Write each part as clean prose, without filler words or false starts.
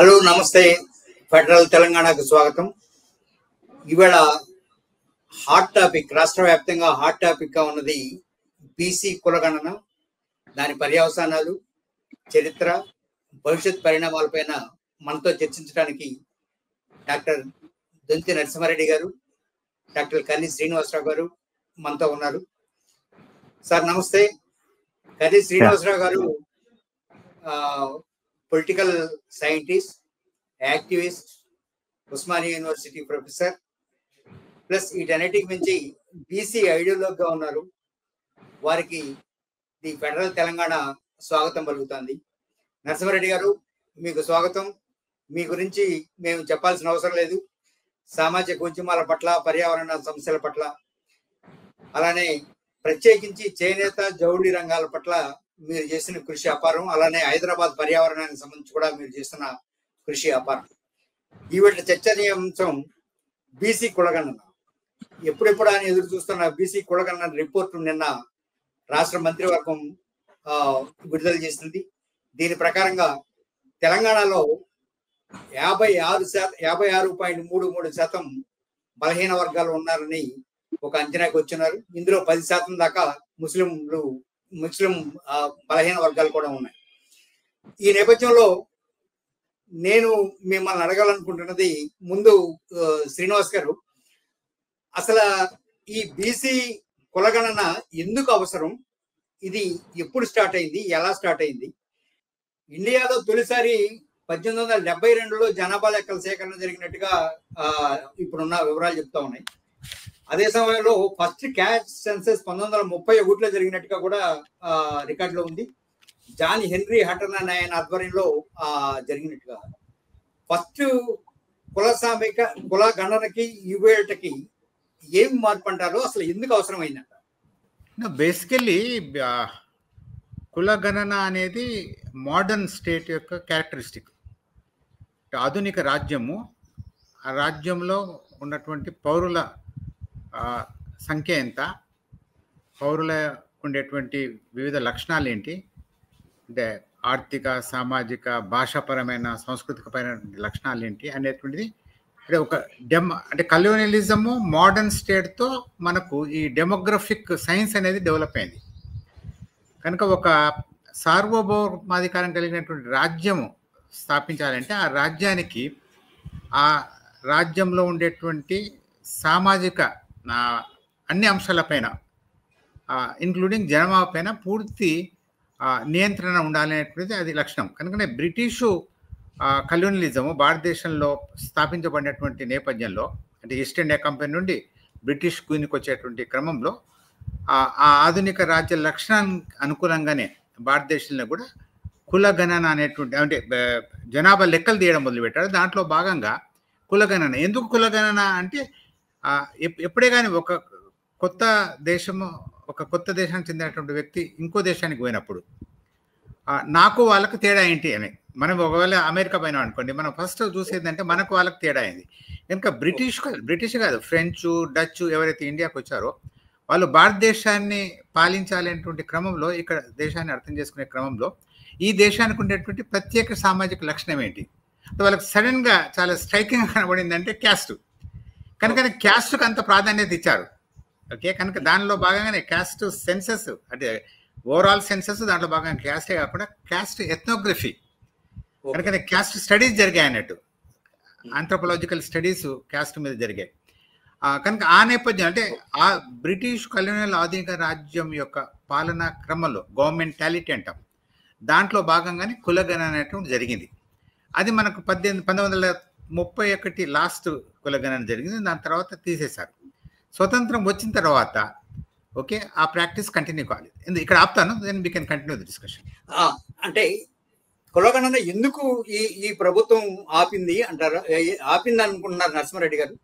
Hello నమస్తే. Federal తెలంగాణకు స్వాగతం. ఇవాళ హాట్ టాపిక్, రాష్ట్ర వ్యాప్తంగా హాట్ టాపిక్ గా ఉన్నది బీసీ కులగణన, దాని పర్యవసానాలు, చరిత్ర, భవిష్యత్ పరిణామాలపైన మనతో చర్చించడానికి డాక్టర్ దొంతి నరసింహారెడ్డి గారు, డాక్టర్ కర్ణి శ్రీనివాసరావు గారు మనతో ఉన్నారు. సార్ నమస్తే. కర్ణి శ్రీనివాసరావు గారు political scientist, activist, Osmania university professor, plus వీటన్నిటికి మించి బీసీ ఐడియాలజీగా ఉన్నారు. వారికి ది ఫెడరల్ తెలంగాణ స్వాగతం పలుకుతుంది. నరసింహారెడ్డి గారు, మీకు స్వాగతం. మీ గురించి మేము చెప్పాల్సిన అవసరం లేదు. సామాజిక ఉద్యమాల పట్ల, పర్యావరణ సమస్యల పట్ల, అలానే ప్రత్యేకించి చేనేత, జౌళి రంగాల పట్ల మీరు చేసిన కృషి అపారం. అలానే హైదరాబాద్ పర్యావరణానికి సంబంధించి కూడా మీరు చేస్తున్న కృషి అపారం. ఈవేళ చర్చనీయాంశం బీసీ కులగణన. ఎప్పుడెప్పుడు ఆయన ఎదురు చూస్తున్న బీసీ కులగణన రిపోర్టు నిన్న రాష్ట్ర మంత్రివర్గం విడుదల చేసింది. దీని ప్రకారంగా తెలంగాణలో 56.33% బలహీన వర్గాలు ఉన్నారని ఒక అంచనాకు వచ్చినారు. ఇందులో 10% దాకా ముస్లిం బలహీన వర్గాలు కూడా ఉన్నాయి. ఈ నేపథ్యంలో నేను మిమ్మల్ని అడగాలనుకుంటున్నది, ముందు శ్రీనివాస్ గారు, అసలు ఈ బీసీ కులగణన ఎందుకు అవసరం? ఇది ఎప్పుడు స్టార్ట్ అయింది? ఎలా స్టార్ట్ అయింది? ఇండియాలో తొలిసారి 1872లో జనాభా లెక్కల సేకరణ జరిగినట్టుగా ఇప్పుడున్న వివరాలు చెప్తా ఉన్నాయి. అదే సమయంలో ఫస్ట్ క్యాస్ట్ సెన్సస్ 1931లో జరిగినట్టుగా కూడా రికార్డులో ఉంది. జాన్ హెన్రీ హటన్ అనే ఆయన ఆధ్వర్యంలో జరిగినట్టుగా. ఫస్ట్ కుల గణనకి ఈవేళకి ఏం మార్పు అంటారో, అసలు ఎందుకు అవసరమైందంట? బేసికల్లీ కుల గణన అనేది మోడర్న్ స్టేట్ యొక్క క్యారెక్టరిస్టిక్. ఆధునిక రాజ్యము, ఆ రాజ్యంలో ఉన్నటువంటి పౌరుల సంఖ్య ఎంత, పౌరులకు ఉండేటువంటి వివిధ లక్షణాలు ఏంటి, అంటే ఆర్థిక, సామాజిక, భాషాపరమైన, సాంస్కృతికపరమైన లక్షణాలు ఏంటి అనేటువంటిది అంటే ఒక అంటే కల్యూనియలిజము మోడర్న్ స్టేట్తో మనకు ఈ డెమోగ్రఫిక్ సైన్స్ అనేది డెవలప్ అయింది. కనుక ఒక సార్వభౌమాధికారం కలిగినటువంటి రాజ్యము స్థాపించాలంటే ఆ రాజ్యానికి ఆ రాజ్యంలో ఉండేటువంటి సామాజిక అన్ని అంశాలపైన, ఇంక్లూడింగ్ జనాభా పైన పూర్తి నియంత్రణ ఉండాలనేటువంటిది అది లక్షణం. కనుకనే బ్రిటిషు కల్యూనియలిజము భారతదేశంలో స్థాపించబడినటువంటి నేపథ్యంలో, అంటే ఈస్ట్ ఇండియా కంపెనీ నుండి బ్రిటిష్ క్వీన్కి వచ్చేటువంటి క్రమంలో ఆ ఆధునిక రాజ్య లక్షణానికి అనుకూలంగానే భారతదేశంలో కూడా కులగణన అనేటువంటి, అంటే జనాభా లెక్కలు తీయడం మొదలుపెట్టారు. దాంట్లో భాగంగా కులగణన. ఎందుకు కులగణన అంటే ఎప్పుడే కానీ ఒక కొత్త దేశానికి చెందినటువంటి వ్యక్తి ఇంకో దేశానికి పోయినప్పుడు నాకు వాళ్ళకు తేడా ఏంటి అని, మనం ఒకవేళ అమెరికా పోయినా అనుకోండి, మనం ఫస్ట్ చూసేది మనకు వాళ్ళకి తేడా అయింది. కనుక బ్రిటిష్ కాదు, ఫ్రెంచ్, డచ్ ఎవరైతే ఇండియాకి వచ్చారో వాళ్ళు భారతదేశాన్ని పాలించాలనేటువంటి క్రమంలో, ఇక్కడ దేశాన్ని అర్థం చేసుకునే క్రమంలో ఈ దేశానికి ఉండేటువంటి ప్రత్యేక సామాజిక లక్షణం ఏంటి, వాళ్ళకి సడన్గా చాలా స్ట్రైకింగ్ కనబడింది అంటే క్యాస్ట్. కనుక క్యాస్ట్కి అంత ప్రాధాన్యత ఇచ్చారు. ఓకే, కనుక దానిలో భాగంగానే క్యాస్ట్ సెన్సస్, అంటే ఓవరాల్ సెన్సస్, దాంట్లో భాగంగా క్యాస్టే కాకుండా క్యాస్ట్ ఎథ్నోగ్రఫీ, కనుక క్యాస్ట్ స్టడీస్ జరిగాయి అన్నట్టు. ఆంథ్రోపాలజికల్ స్టడీస్ క్యాస్ట్ మీద జరిగాయి. కనుక ఆ నేపథ్యం, అంటే ఆ బ్రిటిష్ కల్యూనియల్ ఆధునిక రాజ్యం యొక్క పాలనా క్రమంలో గవర్నమెంటాలిటీ అంటాం, దాంట్లో భాగంగానే కులగణన అనేటువంటి జరిగింది. అది మనకు 1931 లాస్ట్ కులగణన జరిగింది. దాని తర్వాత తీసేశారు. స్వతంత్రం వచ్చిన తర్వాత ఓకే, ఆ ప్రాక్టీస్ కంటిన్యూ కావాలి. ఇక్కడ ఆపుతాను, then we can continue the discussion. అంటే కులగణన ఎందుకు ఈ ప్రభుత్వం ఆపింది అంటారు, ఆపింది అనుకుంటున్నారు నరసింహారెడ్డి గారు?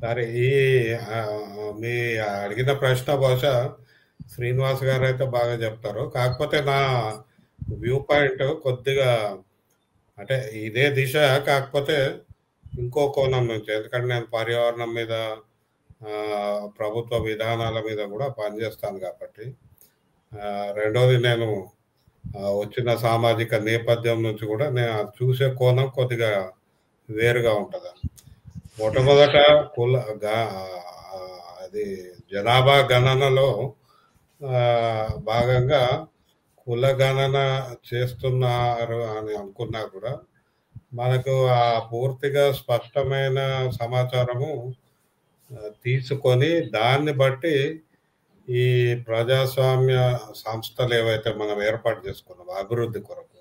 సరే, మీ అడిగిన ప్రశ్న బహుశా శ్రీనివాస్ గారు అయితే బాగా చెప్తారు. కాకపోతే నా వ్యూ పాయింట్ కొద్దిగా, అంటే ఇదే దిశ, కాకపోతే ఇంకో కోణం నుంచి, ఎందుకంటే నేను పర్యావరణం మీద, ప్రభుత్వ విధానాల మీద కూడా పనిచేస్తాను కాబట్టి. రెండోది, నేను వచ్చిన సామాజిక నేపథ్యం నుంచి కూడా నేను చూసే కోణం కొద్దిగా వేరుగా ఉంటుంది. మొట్టమొదట అది జనాభా గణనలో భాగంగా కుల గణన చేస్తున్నారు అని అనుకున్నా కూడా మనకు ఆ పూర్తిగా స్పష్టమైన సమాచారము తీసుకొని దాన్ని బట్టి ఈ ప్రజాస్వామ్య సంస్థలు ఏవైతే మనం ఏర్పాటు చేసుకున్నాం అభివృద్ధి కొరకు,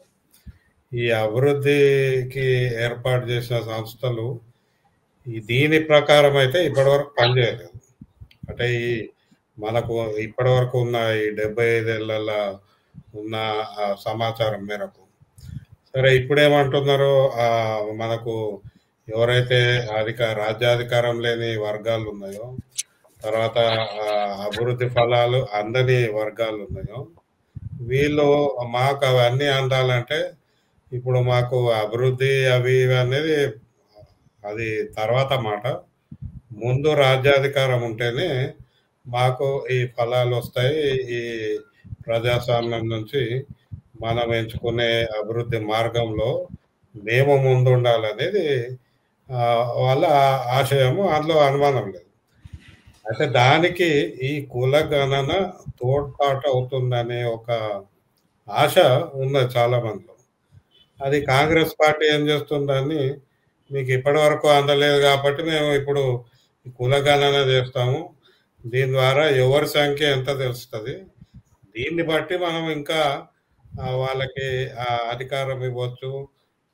ఈ అభివృద్ధికి ఏర్పాటు చేసిన సంస్థలు దీని ప్రకారం అయితే ఇప్పటివరకు పనిచేయలేదు. అంటే ఈ మనకు ఇప్పటివరకు ఉన్న ఈ 75 ఏళ్ళ ఉన్న సమాచారం మేరకు సరే ఇప్పుడేమంటున్నారు, మనకు ఎవరైతే రాజ్యాధికారం లేని వర్గాలు ఉన్నాయో, తర్వాత అభివృద్ధి ఫలాలు అందని వర్గాలు ఉన్నాయో, వీళ్ళు మాకు అవన్నీ అందాలంటే ఇప్పుడు మాకు అభివృద్ధి అవి అనేది అది తర్వాత మాట, ముందు రాజ్యాధికారం ఉంటేనే మాకు ఈ ఫలాలు వస్తాయి, ఈ ప్రజాస్వామ్యం నుంచి మనం ఎంచుకునే అభివృద్ధి మార్గంలో మేము ముందు ఉండాలనేది వాళ్ళ ఆశయము, అందులో అనుమానం లేదు. అయితే దానికి ఈ కుల గణన తోడ్పాటు అవుతుందనే ఒక ఆశ ఉన్నది చాలా మందిలో. అది కాంగ్రెస్ పార్టీ ఏం చేస్తుందని, మీకు ఇప్పటి వరకు అందలేదు కాబట్టి మేము ఇప్పుడు కుల గణన చేస్తాము, దీని ద్వారా ఎవరి సంఖ్య ఎంత తెలుస్తుంది, దీన్ని బట్టి మనం ఇంకా వాళ్ళకి అధికారం ఇవ్వచ్చు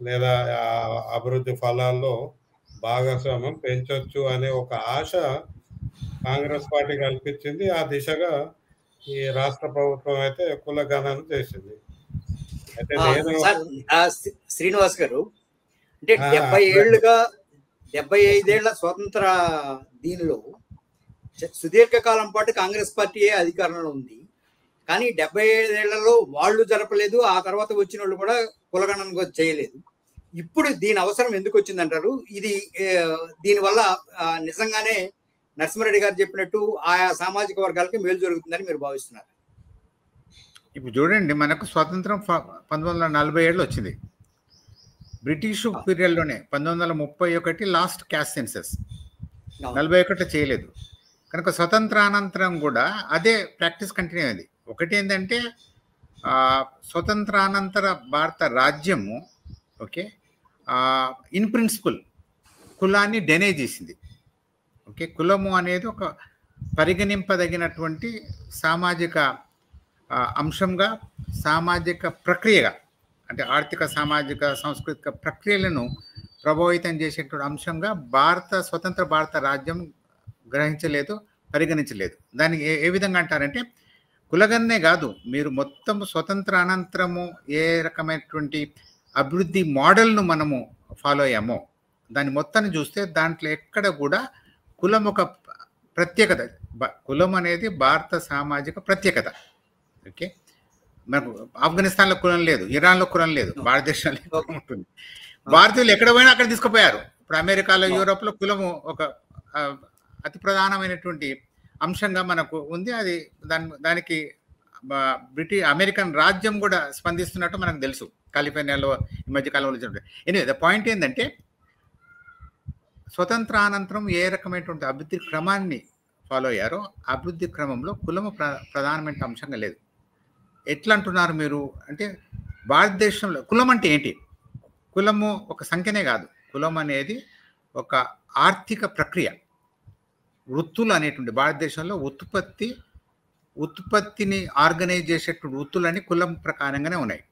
లేదా అభివృద్ధి ఫలాల్లో భాగస్వామ్యం పెంచవచ్చు అనే ఒక ఆశ కాంగ్రెస్ పార్టీ కల్పించింది. ఆ దిశగా ఈ రాష్ట్ర ప్రభుత్వం అయితే కుల గణన చేసింది. అయితే నేను శ్రీనివాస్ గారు, అంటే 75 ఏళ్ల స్వతంత్ర దీనిలో సుదీర్ఘకాలం పాటు కాంగ్రెస్ పార్టీయే అధికారంలో ఉంది. కానీ 75 ఏళ్లలో వాళ్ళు జరపలేదు, ఆ తర్వాత వచ్చిన వాళ్ళు కూడా కులగణన చేయలేదు. ఇప్పుడు దీని అవసరం ఎందుకు వచ్చిందంటారు? ఇది దీనివల్ల నిజంగానే నరసింహారెడ్డి గారు చెప్పినట్టు ఆయా సామాజిక వర్గాలకి మేలు జరుగుతుందని మీరు భావిస్తున్నారు? ఇప్పుడు చూడండి, మనకు స్వాతంత్రం 1947 వచ్చింది. బ్రిటిష్ పీరియడ్లోనే 1931 లాస్ట్ క్యాస్ట్ సెన్సస్, 41 చేయలేదు. కనుక స్వతంత్రానంతరం కూడా అదే ప్రాక్టీస్ కంటిన్యూ అయింది. ఒకటి ఏంటంటే స్వతంత్రానంతర భారత రాజ్యము ఓకే ఇన్ ప్రిన్సిపల్ కులాన్ని డెనే చేసింది. ఓకే, కులము అనేది ఒక పరిగణింపదగినటువంటి సామాజిక అంశంగా, సామాజిక ప్రక్రియగా, అంటే ఆర్థిక సామాజిక సాంస్కృతిక ప్రక్రియలను ప్రభావితం చేసేటువంటి అంశంగా స్వతంత్ర భారత రాజ్యం గ్రహించలేదు, పరిగణించలేదు. దానికి ఏ విధంగా అంటారంటే, కులగన్నే కాదు, మీరు మొత్తం స్వతంత్ర అనంతరము ఏ రకమైనటువంటి అభివృద్ధి మోడల్ను మనము ఫాలో అయ్యామో దాన్ని మొత్తాన్ని చూస్తే దాంట్లో ఎక్కడ కూడా కులం ఒక ప్రత్యేకత. కులం అనేది భారత సామాజిక ప్రత్యేకత. ఓకే, మనకు ఆఫ్ఘనిస్తాన్లో కులం లేదు, ఇరాన్లో కులం లేదు, భారతదేశంలో కులం ఉంటుంది. భారతీయులు ఎక్కడ పోయినా అక్కడ తీసుకుపోయారు. ఇప్పుడు అమెరికాలో, యూరోప్లో కులము ఒక అతి ప్రధానమైనటువంటి అంశంగా మనకు ఉంది. అది దానికి అమెరికన్ రాజ్యం కూడా స్పందిస్తున్నట్టు మనకు తెలుసు, కాలిఫోర్నియాలో ఈ మధ్య కాలంలో జరిగింది. ఎనివే ద పాయింట్ ఏంటంటే, స్వతంత్రానంతరం ఏ రకమైనటువంటి అభివృద్ధి క్రమాన్ని ఫాలో అయ్యారో అభివృద్ధి క్రమంలో కులము ప్రధానమైన అంశంగా లేదు. ఎట్లా అంటున్నారు మీరు అంటే, భారతదేశంలో కులం అంటే ఏంటి? కులము ఒక సంఖ్యనే కాదు, కులం అనేది ఒక ఆర్థిక ప్రక్రియ. వృత్తులు అనేటువంటి భారతదేశంలో ఉత్పత్తిని ఆర్గనైజ్ చేసేటువంటి వృత్తులన్నీ కులం ప్రకారంగానే ఉన్నాయి.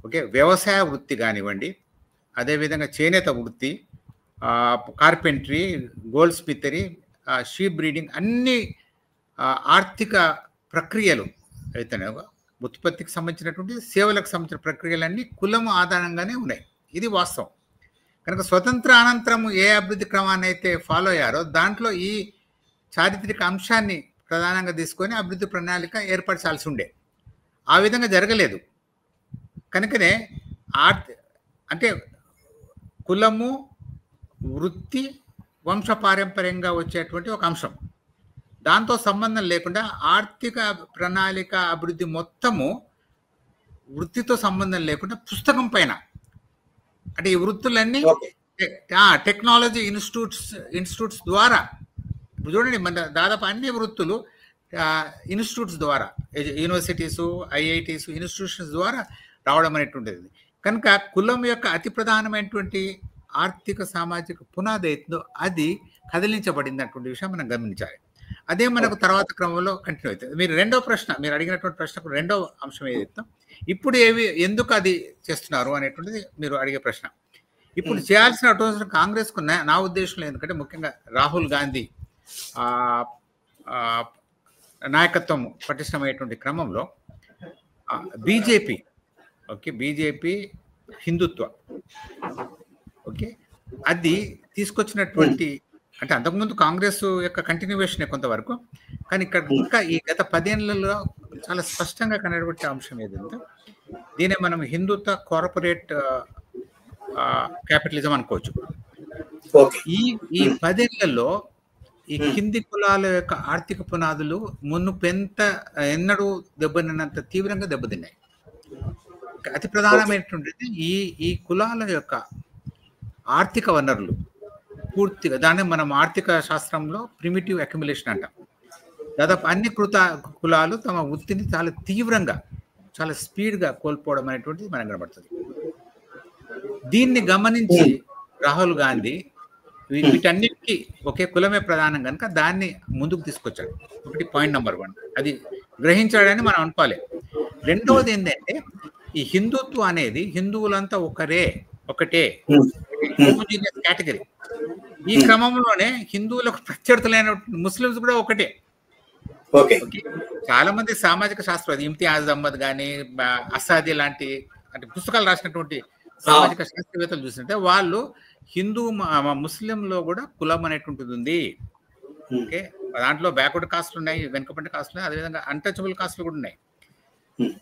ఓకే, వ్యవసాయ వృత్తి కానివ్వండి, అదేవిధంగా చేనేత వృత్తి, కార్పెంటరీ, గోల్డ్ స్మితరీ, షీప్ బ్రీడింగ్, అన్ని ఆర్థిక ప్రక్రియలు అయితేనే ఉత్పత్తికి సంబంధించినటువంటి సేవలకు సంబంధించిన ప్రక్రియలన్నీ కులం ఆధారంగానే ఉన్నాయి. ఇది వాస్తవం. కనుక స్వతంత్ర అనంతరం ఏ అభివృద్ధి క్రమాన్ని అయితే ఫాలో అయ్యారో దాంట్లో ఈ చారిత్రక అంశాన్ని ప్రధానంగా తీసుకొని అభివృద్ధి ప్రణాళిక ఏర్పరచాల్సి ఉండే. ఆ విధంగా జరగలేదు. కనుకనే అంటే కులము, వృత్తి వంశపారంపర్యంగా వచ్చేటువంటి ఒక అంశం. దాంతో సంబంధం లేకుండా ఆర్థిక ప్రణాళిక అభివృద్ధి మొత్తము వృత్తితో సంబంధం లేకుండా పుస్తకం పైన, అంటే ఈ వృత్తులన్నీ టెక్నాలజీ ఇన్స్టిట్యూట్స్ ద్వారా, ఇప్పుడు చూడండి మన దాదాపు అన్ని వృత్తులు ఇన్స్టిట్యూట్స్ ద్వారా, యూనివర్సిటీస్, ఐఐటీస్, ఇన్స్టిట్యూషన్స్ ద్వారా రావడం అనేటువంటిది. కనుక కులం యొక్క అతి ప్రధానమైనటువంటి ఆర్థిక సామాజిక పునాది అవుతుందో అది కదిలించబడింది అటువంటి విషయం మనం గమనించాలి. అదే మనకు తర్వాత క్రమంలో కంటిన్యూ అవుతుంది. మీరు రెండో ప్రశ్న, మీరు అడిగినటువంటి ప్రశ్నకు రెండో అంశం ఏదైతే ఇప్పుడు ఎందుకు అది చేస్తున్నారు అనేటువంటిది మీరు అడిగే ప్రశ్న. ఇప్పుడు చేయాల్సిన అవసరం కాంగ్రెస్కు నా ఉద్దేశంలో, ఎందుకంటే ముఖ్యంగా రాహుల్ గాంధీ నాయకత్వం పటిష్టమయ్యేటువంటి క్రమంలో బీజేపీ హిందుత్వ అది తీసుకొచ్చినటువంటి, అంటే అంతకుముందు కాంగ్రెస్ యొక్క కంటిన్యూవేషన్ కొంతవరకు, కానీ ఇక్కడ ఇంకా ఈ గత 10 ఏళ్లలో చాలా స్పష్టంగా కనబడే అంశం ఏదంటే దీనే మనం హిందుత్వ కార్పొరేట్ క్యాపిటలిజం అనుకోవచ్చు. ఈ 10 ఏళ్లలో ఈ కింది కులాల యొక్క ఆర్థిక పునాదులు ఎన్నడూ దెబ్బతిన్నంత తీవ్రంగా దెబ్బతిన్నాయి. అతి ప్రధానమైనటువంటిది ఈ కులాల యొక్క ఆర్థిక వనరులు పూర్తిగా, దాన్ని మనం ఆర్థిక శాస్త్రంలో ప్రిమిటివ్ అక్యుములేషన్ అంటాం. దాదాపు అన్ని కులాలు తమ వృత్తిని చాలా తీవ్రంగా, చాలా స్పీడ్గా కోల్పోవడం అనేటువంటిది మనకు కనబడుతుంది. దీన్ని గమనించి రాహుల్ గాంధీ వీటన్నిటికీ ఒకే కులమే ప్రధానం కనుక దాన్ని ముందుకు తీసుకొచ్చాడు. ఒకటి పాయింట్ నెంబర్ 1, అది గ్రహించాడని మనం అనుకోవాలి. రెండవది ఏంటంటే ఈ హిందుత్వం అనేది హిందువులంతా ఒకటే హోమోజీనియస్ కేటగిరీ. ఈ క్రమంలోనే హిందువులకు ప్రత్యర్థులైన ముస్లిమ్స్ కూడా ఒకటే. చాలా మంది సామాజిక శాస్త్రవేత్త ఇమ్తియాజ్ అహ్మద్ కానీ, అసాది లాంటి అంటే పుస్తకాలు రాసినటువంటి సామాజిక శాస్త్రవేత్తలు చూస్తుంటే వాళ్ళు ముస్లింలో కూడా కులం అనేటువంటిది ఉంది. ఓకే, దాంట్లో బ్యాక్వర్డ్ కాస్ట్లు ఉన్నాయి, వెనుకబడిన కాస్ట్లు ఉన్నాయి, అదేవిధంగా అన్టచబుల్ కాస్ట్లు కూడా ఉన్నాయి.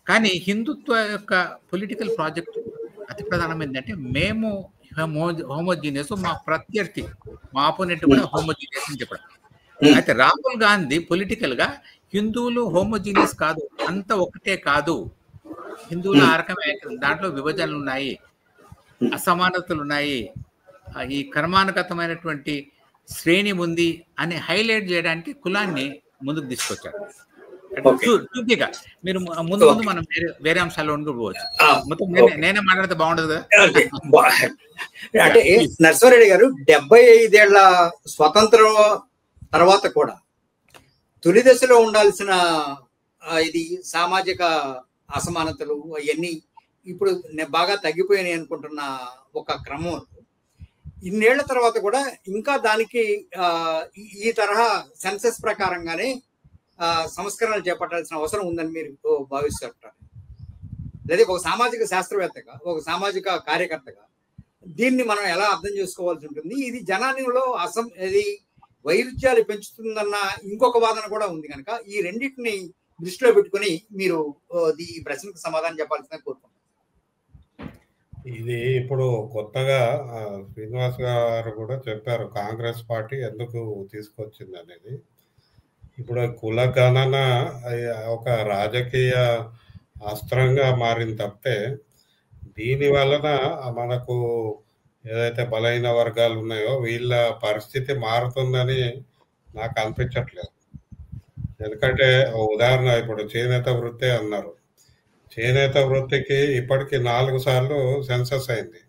కానీ హిందుత్వ యొక్క పొలిటికల్ ప్రాజెక్ట్ అతి ప్రధానమైనది అంటే మేము హోమోజీనియస్, మా ప్రత్యర్థి, మా ఆపోనెంట్ కూడా హోమోజీనియస్ అని చెప్పడం. అయితే రాహుల్ గాంధీ పొలిటికల్ గా హిందువులు హోమోజీనియస్ కాదు, అంత ఒకటే కాదు, హిందువుల ఆ రకమే, దాంట్లో విభజనలు ఉన్నాయి, అసమానతలు ఉన్నాయి, ఈ కర్మానుగతమైనటువంటి శ్రేణి ఉంది అని హైలైట్ చేయడానికి కులాన్ని ముందుకు తీసుకొచ్చారు. మీరు ముందు మనం వేరే అంశాల్లో ఉండిపోవచ్చు. మొత్తం నేనే మాట్లాడితే బాగుండదు కదా. అంటే నరసింహారెడ్డి గారు 75 ఏళ్ల స్వతంత్రం తర్వాత కూడా తొలి దశలో ఉండాల్సిన ఇది సామాజిక అసమానతలు అవన్నీ ఇప్పుడు బాగా తగ్గిపోయినాయి అనుకుంటున్న ఒక క్రమం, ఇన్నేళ్ల తర్వాత కూడా ఇంకా దానికి ఈ తరహా సెన్సస్ ప్రకారంగానే సంస్కరణలు చేపట్టాల్సిన అవసరం ఉందని మీరు భావిస్తుంటారు? లేదా ఒక సామాజిక శాస్త్రవేత్తగా, ఒక సామాజిక కార్యకర్తగా దీన్ని మనం ఎలా అర్థం చేసుకోవాల్సి ఉంటుంది? ఇది జనానిలో ఇది వైరుధ్యాలు పెంచుతుందన్న ఇంకొక వాదన కూడా ఉంది కనుక ఈ రెండింటిని దృష్టిలో పెట్టుకుని మీరు ఈ ప్రశ్నకు సమాధానం చెప్పాల్సిందని కోరుకుంటున్నాను. ఇది ఇప్పుడు కొత్తగా శ్రీనివాస్ గారు కూడా చెప్పారు కాంగ్రెస్ పార్టీ ఎందుకు తీసుకొచ్చింది అనేది. ఇప్పుడు కుల గణన ఒక రాజకీయ అస్త్రంగా మారింది తప్పితే దీని వలన మనకు ఏదైతే బలహీన వర్గాలు ఉన్నాయో వీళ్ళ పరిస్థితి మారుతుందని నాకు అనిపించట్లేదు. ఎందుకంటే ఉదాహరణ ఇప్పుడు చేనేత వృత్తి అన్నారు. చేనేత వృత్తికి ఇప్పటికి 4 సార్లు సెన్సస్ అయింది.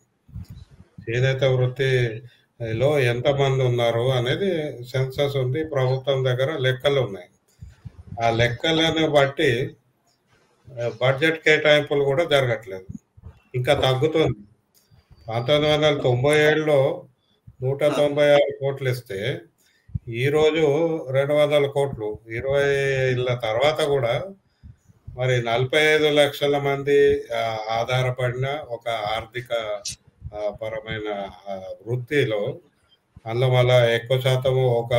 చేనేత వృత్తిలో ఎంతమంది ఉన్నారు అనేది సెన్సస్ ఉంది, ప్రభుత్వం దగ్గర లెక్కలు ఉన్నాయి. ఆ లెక్కలను బట్టి బడ్జెట్ కేటాయింపులు కూడా జరగట్లేదు, ఇంకా తగ్గుతుంది. 1997లో 196 కోట్లు ఇస్తే ఈరోజు 200 కోట్లు. 20 ఏళ్ళ తర్వాత కూడా మరి 45 లక్షల మంది ఆధారపడిన ఒక ఆర్థిక పరమైన వృత్తిలో అందులో మళ్ళా ఎక్కువ శాతము ఒక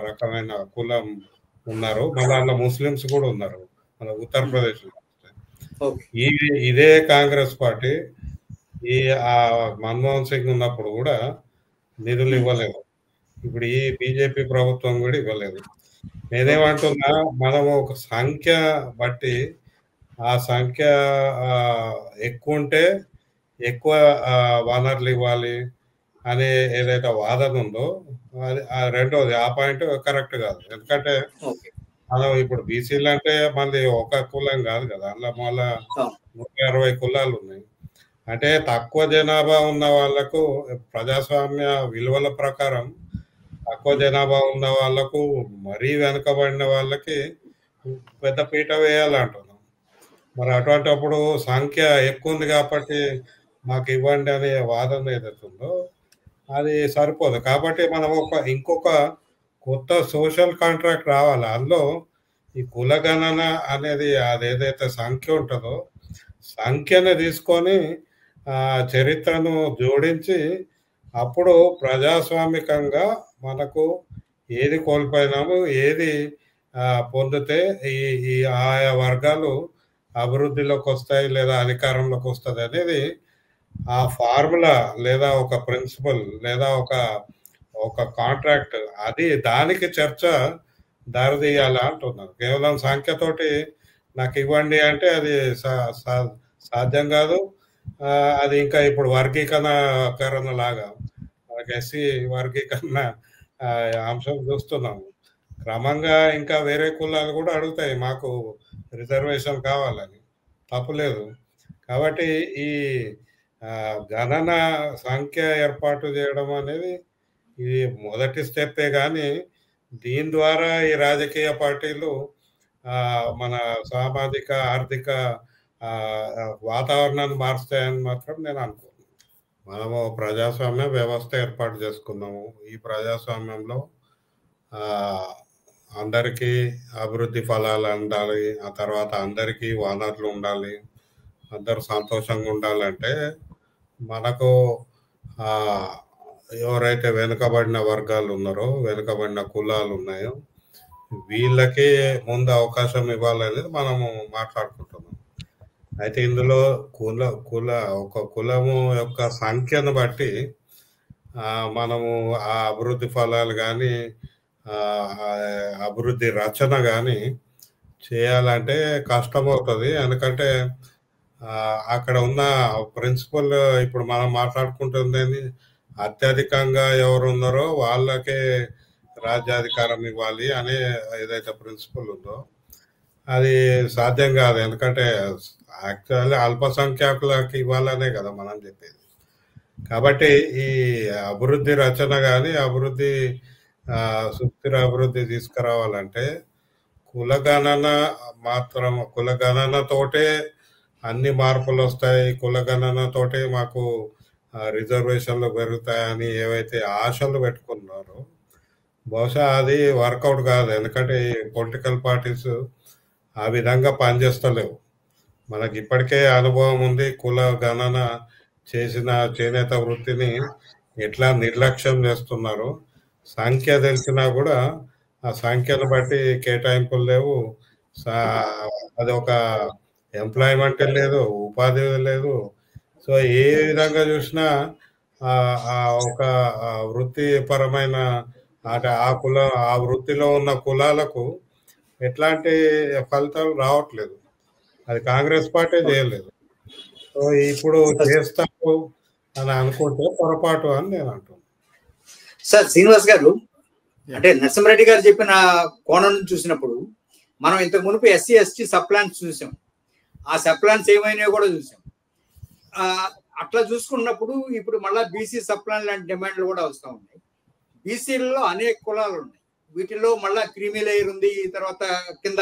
రకమైన కులం ఉన్నారు, మళ్ళీ అందులో ముస్లిమ్స్ కూడా ఉన్నారు. మన ఉత్తరప్రదేశ్లో ఇదే కాంగ్రెస్ పార్టీ మన్మోహన్ సింగ్ ఉన్నప్పుడు కూడా నిధులు ఇవ్వలేదు, ఇప్పుడు ఈ బీజేపీ ప్రభుత్వం కూడా ఇవ్వలేదు. నేనేమంటున్నా, మనము ఒక సంఖ్య బట్టి ఆ సంఖ్య ఎక్కువ ఉంటే ఎక్కువ వనరులు ఇవ్వాలి అనే ఏదైతే వాదన ఉందో అది రెండోది ఆ పాయింట్ కరెక్ట్ కాదు. ఎందుకంటే మనం ఇప్పుడు బీసీలు అంటే మళ్ళీ ఒక కులం కాదు కదా, అందులో మళ్ళా 160 కులాలు ఉన్నాయి. అంటే తక్కువ జనాభా ఉన్న వాళ్ళకు ప్రజాస్వామ్య విలువల ప్రకారం తక్కువ జనాభా ఉన్న వాళ్ళకు మరీ వెనుకబడిన వాళ్ళకి పెద్ద పీట వేయాలంటున్నాం. మరి అటువంటిప్పుడు సంఖ్య ఎక్కువ ఉంది కాబట్టి మాకు ఇవ్వండి అనే వాదన ఏదైతుందో అది సరిపోదు. కాబట్టి మనం ఇంకొక కొత్త సోషల్ కాంట్రాక్ట్ రావాలి. అందులో ఈ కులగణన అనేది అదేదైతే సంఖ్య ఉంటుందో సంఖ్యను తీసుకొని చరిత్రను జోడించి అప్పుడు ప్రజాస్వామికంగా మనకు ఏది కోల్పోయినాము, ఏది పొందితే ఈ ఈ ఆయా వర్గాలు అభివృద్ధిలోకి వస్తాయి లేదా అధికారంలోకి వస్తుంది అనేది ఆ ఫార్ములా లేదా ఒక ప్రిన్సిపల్ లేదా ఒక కాంట్రాక్ట్ అది దానికి చర్చ దారితీయాలా అంటున్నారు. కేవలం సంఖ్యతోటి నాకు ఇవ్వండి అంటే అది సాధ్యం కాదు. అది ఇంకా ఇప్పుడు వర్గీకరణ లాగా మనకి ఎస్సీ వర్గీకరణ అంశం చూస్తున్నాము. క్రమంగా ఇంకా వేరే కులాలు కూడా అడుగుతాయి మాకు రిజర్వేషన్ కావాలని, తప్పులేదు. కాబట్టి ఈ గణన సంఖ్య ఏర్పాటు చేయడం అనేది ఇది మొదటి స్టెప్పే, కానీ దీని ద్వారా ఈ రాజకీయ పార్టీలు మన సామాజిక ఆర్థిక వాతావరణాన్ని మారుస్తాయని మాత్రం నేను అనుకోను. మనము ప్రజాస్వామ్య వ్యవస్థ ఏర్పాటు చేసుకున్నాము. ఈ ప్రజాస్వామ్యంలో అందరికీ అభివృద్ధి ఫలాలు ఉండాలి, ఆ తర్వాత అందరికీ వనరులు ఉండాలి, అందరూ సంతోషంగా ఉండాలంటే మనకు ఎవరైతే వెనుకబడిన వర్గాలు ఉన్నారో, వెనుకబడిన కులాలు ఉన్నాయో వీళ్ళకి ముందు అవకాశం ఇవ్వాలనేది మనము మాట్లాడుకుంటున్నాం. అయితే ఇందులో ఒక కులము యొక్క సంఖ్యను బట్టి మనము ఆ అభివృద్ధి ఫలాలు కానీ అభివృద్ధి రచన కానీ చేయాలంటే కష్టమవుతుంది. ఎందుకంటే అక్కడ ఉన్న ప్రిన్సిపల్ ఇప్పుడు మనం మాట్లాడుకుంటుంది అత్యధికంగా ఎవరు ఉన్నారో వాళ్ళకే రాజ్యాధికారం ఇవ్వాలి అనే ఏదైతే ప్రిన్సిపల్ ఉందో అది సాధ్యం కాదు. ఎందుకంటే యాక్చువల్లీ అల్పసంఖ్యాకులకి ఇవ్వాలనే కదా మనం చెప్పేది. కాబట్టి ఈ అభివృద్ధి రచన కానీ అభివృద్ధి సుస్థిర అభివృద్ధి తీసుకురావాలంటే కులగణనతోటే అన్ని మార్పులు వస్తాయి, కులగణనతోటే మాకు రిజర్వేషన్లు పెరుగుతాయని ఏవైతే ఆశలు పెట్టుకున్నారో బహుశా అది వర్కౌట్ కాదు. ఎందుకంటే పొలిటికల్ పార్టీస్ ఆ విధంగా పనిచేస్తలేవు. మనకి ఇప్పటికే అనుభవం ఉంది. కుల గణన చేసిన చేనేత వృత్తిని ఎట్లా నిర్లక్ష్యం చేస్తున్నారు. సంఖ్య తెలిసినా కూడా ఆ సంఖ్యను బట్టి కేటాయింపులు లేవు, అది ఒక ఎంప్లాయ్మెంట్ లేదు, ఉపాధి లేదు. సో ఏ విధంగా చూసినా ఒక వృత్తిపరమైన అంటే ఆ వృత్తిలో ఉన్న కులాలకు ఎట్లాంటి ఫలితాలు రావట్లేదు. అది కాంగ్రెస్ పార్టీ చేయలేదు. సో ఇప్పుడు చేస్తారు అని అనుకుంటే పొరపాటు అని నేను అంటున్నాను. సార్ శ్రీనివాస్ గారు, అంటే నరసింహారెడ్డి గారు చెప్పిన కోణం నుంచి చూసినప్పుడు మనం ఇంతకు మునుపు ఎస్సీ ఎస్టీ సబ్ ప్లాన్స్ చూసాం, ఆ సబ్ ప్లాన్స్ ఏమైనా కూడా చూసాం. అట్లా చూసుకున్నప్పుడు ఇప్పుడు మళ్ళీ బీసీ సబ్ ప్లాన్ లాంటి డిమాండ్లు కూడా వస్తూ ఉన్నాయి. బీసీలలో అనేక కులాలు ఉన్నాయి, వీటిల్లో మళ్ళీ క్రీమీ లేయర్ ఉంది, తర్వాత కింద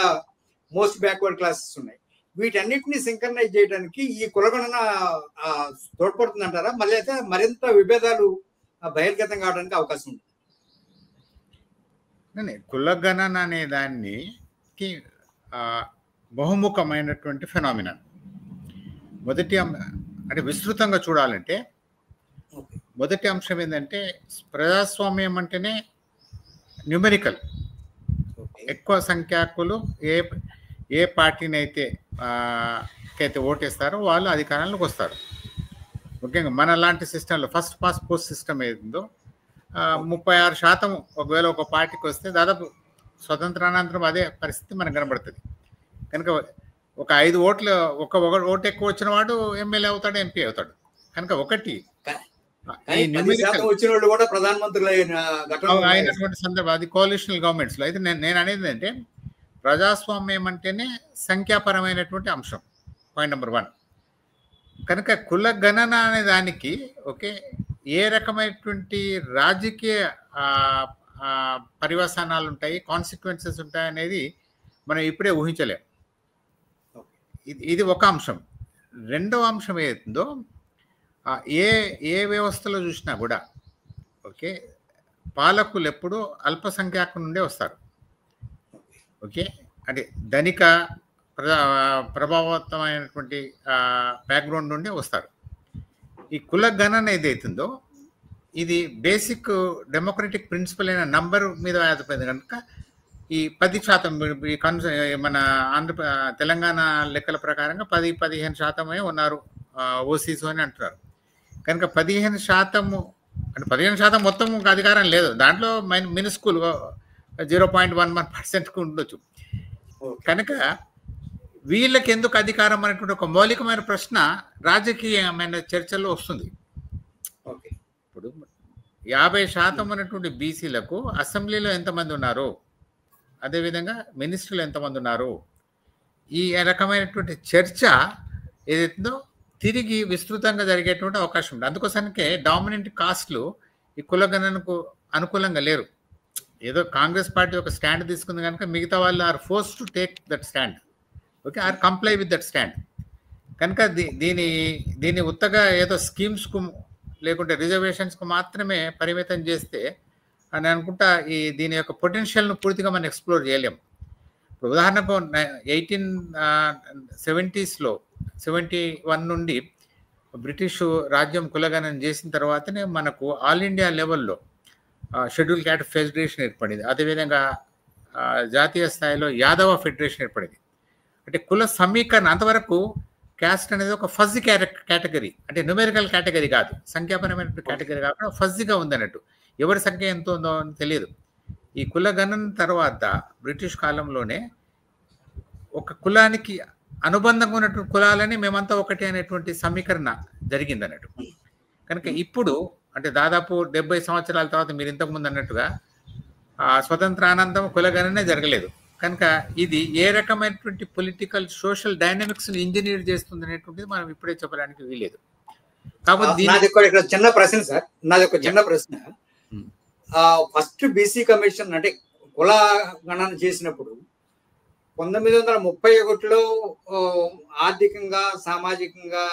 మోస్ట్ బ్యాక్వర్డ్ క్లాసెస్ ఉన్నాయి. వీటన్నిటిని సింక్రనైజ్ చేయడానికి ఈ కులగణన తోడ్పడుతుంది అంటారా? మళ్ళీ అయితే మరింత విభేదాలు బహిర్గతం కావడానికి అవకాశం ఉంది. కులగణన అనే దానికి బహుముఖమైనటువంటి ఫెనామినన్. మొదటి అంటే విస్తృతంగా చూడాలంటే మొదటి అంశం ఏంటంటే ప్రజాస్వామ్యం అంటేనే న్యూమెరికల్. ఎక్కువ సంఖ్యాకులు ఏ పార్టీని అయితే ఓటేస్తారో వాళ్ళు అధికారంలోకి వస్తారు. ముఖ్యంగా మన లాంటి సిస్టంలో ఫస్ట్ పాస్ పోస్ట్ సిస్టమ్ ఏదో 36% ఒకవేళ ఒక పార్టీకి వస్తే దాదాపు స్వతంత్రానంతరం అదే పరిస్థితి మనకు కనబడుతుంది. కనుక ఒక 5 ఓట్లు ఒక ఓటు ఎక్కువ వచ్చిన వాడు ఎమ్మెల్యే అవుతాడు, ఎంపీ అవుతాడు. కనుక ఒకటి ఈ న్యూమెరికల్ వచ్చిన వాళ్ళు కూడా ప్రధానమంత్రులు అయినటువంటి సందర్భం అది కోalitional గవర్నమెంట్స్ లో. అయితే నేను అనేది అంటే ప్రజాస్వామ్యం అంటేనే సంఖ్యాపరమైనటువంటి అంశం, పాయింట్ నెంబర్ 1. కనుక కుల గణన అనే దానికి ఓకే ఏ రకమైనటువంటి రాజకీయ పర్యవసానాలు ఉంటాయి, కాన్సిక్వెన్సెస్ ఉంటాయి అనేది మనం ఇప్పుడే ఊహించలేం. ఇది ఒక అంశం. రెండవ అంశం ఏదో ఏ వ్యవస్థలో చూసినా కూడా ఓకే పాలకులు ఎప్పుడు అల్పసంఖ్యాకు నుండే వస్తారు. ఓకే అంటే ధనిక ప్రభావవంతమైనటువంటి బ్యాక్గ్రౌండ్ నుండి వస్తారు. ఈ కుల గణన ఏదైతుందో ఇది బేసిక్ డెమోక్రటిక్ ప్రిన్సిపల్ అయిన నంబర్ మీద ఆధారపడింది కనుక ఈ 10% మన తెలంగాణ లెక్కల ప్రకారంగా 10-15% ఉన్నారు ఓసీస్ అని అంటున్నారు. కనుక 15% అంటే 15% మొత్తం అధికారం లేదు, దాంట్లో మినిస్కూల్ 0.11% ఉండొచ్చు. కనుక వీళ్ళకి ఎందుకు అధికారం అనేటువంటి ఒక మౌలికమైన ప్రశ్న రాజకీయమైన చర్చల్లో వస్తుంది. ఇప్పుడు 50% అనేటువంటి బీసీలకు అసెంబ్లీలో ఎంతమంది ఉన్నారు, అదేవిధంగా మినిస్టర్లు ఎంతమంది ఉన్నారు, ఈ రకమైనటువంటి చర్చ ఏదైతుందో తిరిగి విస్తృతంగా జరిగేటువంటి అవకాశం ఉంది. అందుకోసానికే డామినెంట్ కాస్ట్లు ఈ కులగణనకు అనుకూలంగా లేరు. ఏదో కాంగ్రెస్ పార్టీ ఒక స్టాండ్ తీసుకుంది కనుక మిగతా వాళ్ళు are force to take that stand, okay, or comply with that stand. కనుక దీన్ని ఉత్తగా ఏదో స్కీమ్స్కు లేకుంటే రిజర్వేషన్స్కు మాత్రమే పరిమితం చేస్తే అని అనుకుంటా దీని యొక్క పొటెన్షియల్ను పూర్తిగా మనం ఎక్స్ప్లోర్ చేయలేం. ఇప్పుడు ఉదాహరణకు 1870s 71 నుండి బ్రిటిష్ రాజ్యం కులగణన చేసిన తర్వాతనే మనకు ఆల్ ఇండియా లెవెల్లో షెడ్యూల్ క్యాస్ట్ ఫెడరేషన్ ఏర్పడింది. అదేవిధంగా జాతీయ స్థాయిలో యాదవ ఫెడరేషన్ ఏర్పడింది. అంటే కుల సమీకరణ అంతవరకు క్యాస్ట్ అనేది ఒక ఫజ్జీ కేటగిరీ, అంటే న్యూమెరికల్ కేటగిరీ కాదు, సంఖ్యాపరమైన కేటగిరీ కాకుండా ఫజ్జీగా ఉందన్నట్టు, ఎవరి సంఖ్య ఎంత ఉందో అని తెలియదు. ఈ కుల గణన తర్వాత బ్రిటిష్ కాలంలోనే ఒక కులానికి అనుబంధంగా ఉన్నటువంటి కులాలని మేమంతా ఒకటి అనేటువంటి సమీకరణ జరిగింది అన్నట్టు. కనుక ఇప్పుడు అంటే దాదాపు 70 సంవత్సరాల తర్వాత మీరు ఇంతకుముందు అన్నట్టుగా స్వతంత్రానందం కులగణనే జరగలేదు. కనుక ఇది ఏ రకమైనటువంటి పొలిటికల్ సోషల్ డైనమిక్స్ని ఇంజనీర్ చేస్తుంది అనేటువంటిది మనం ఇప్పుడే చెప్పడానికి వీలేదు. కాబట్టి చిన్న ప్రశ్న సార్, నాది ఒక చిన్న ప్రశ్న. ఫస్ట్ బీసీ కమిషన్ అంటే కుల గణన చేసినప్పుడు 1931లో ఆర్థికంగా సామాజికంగా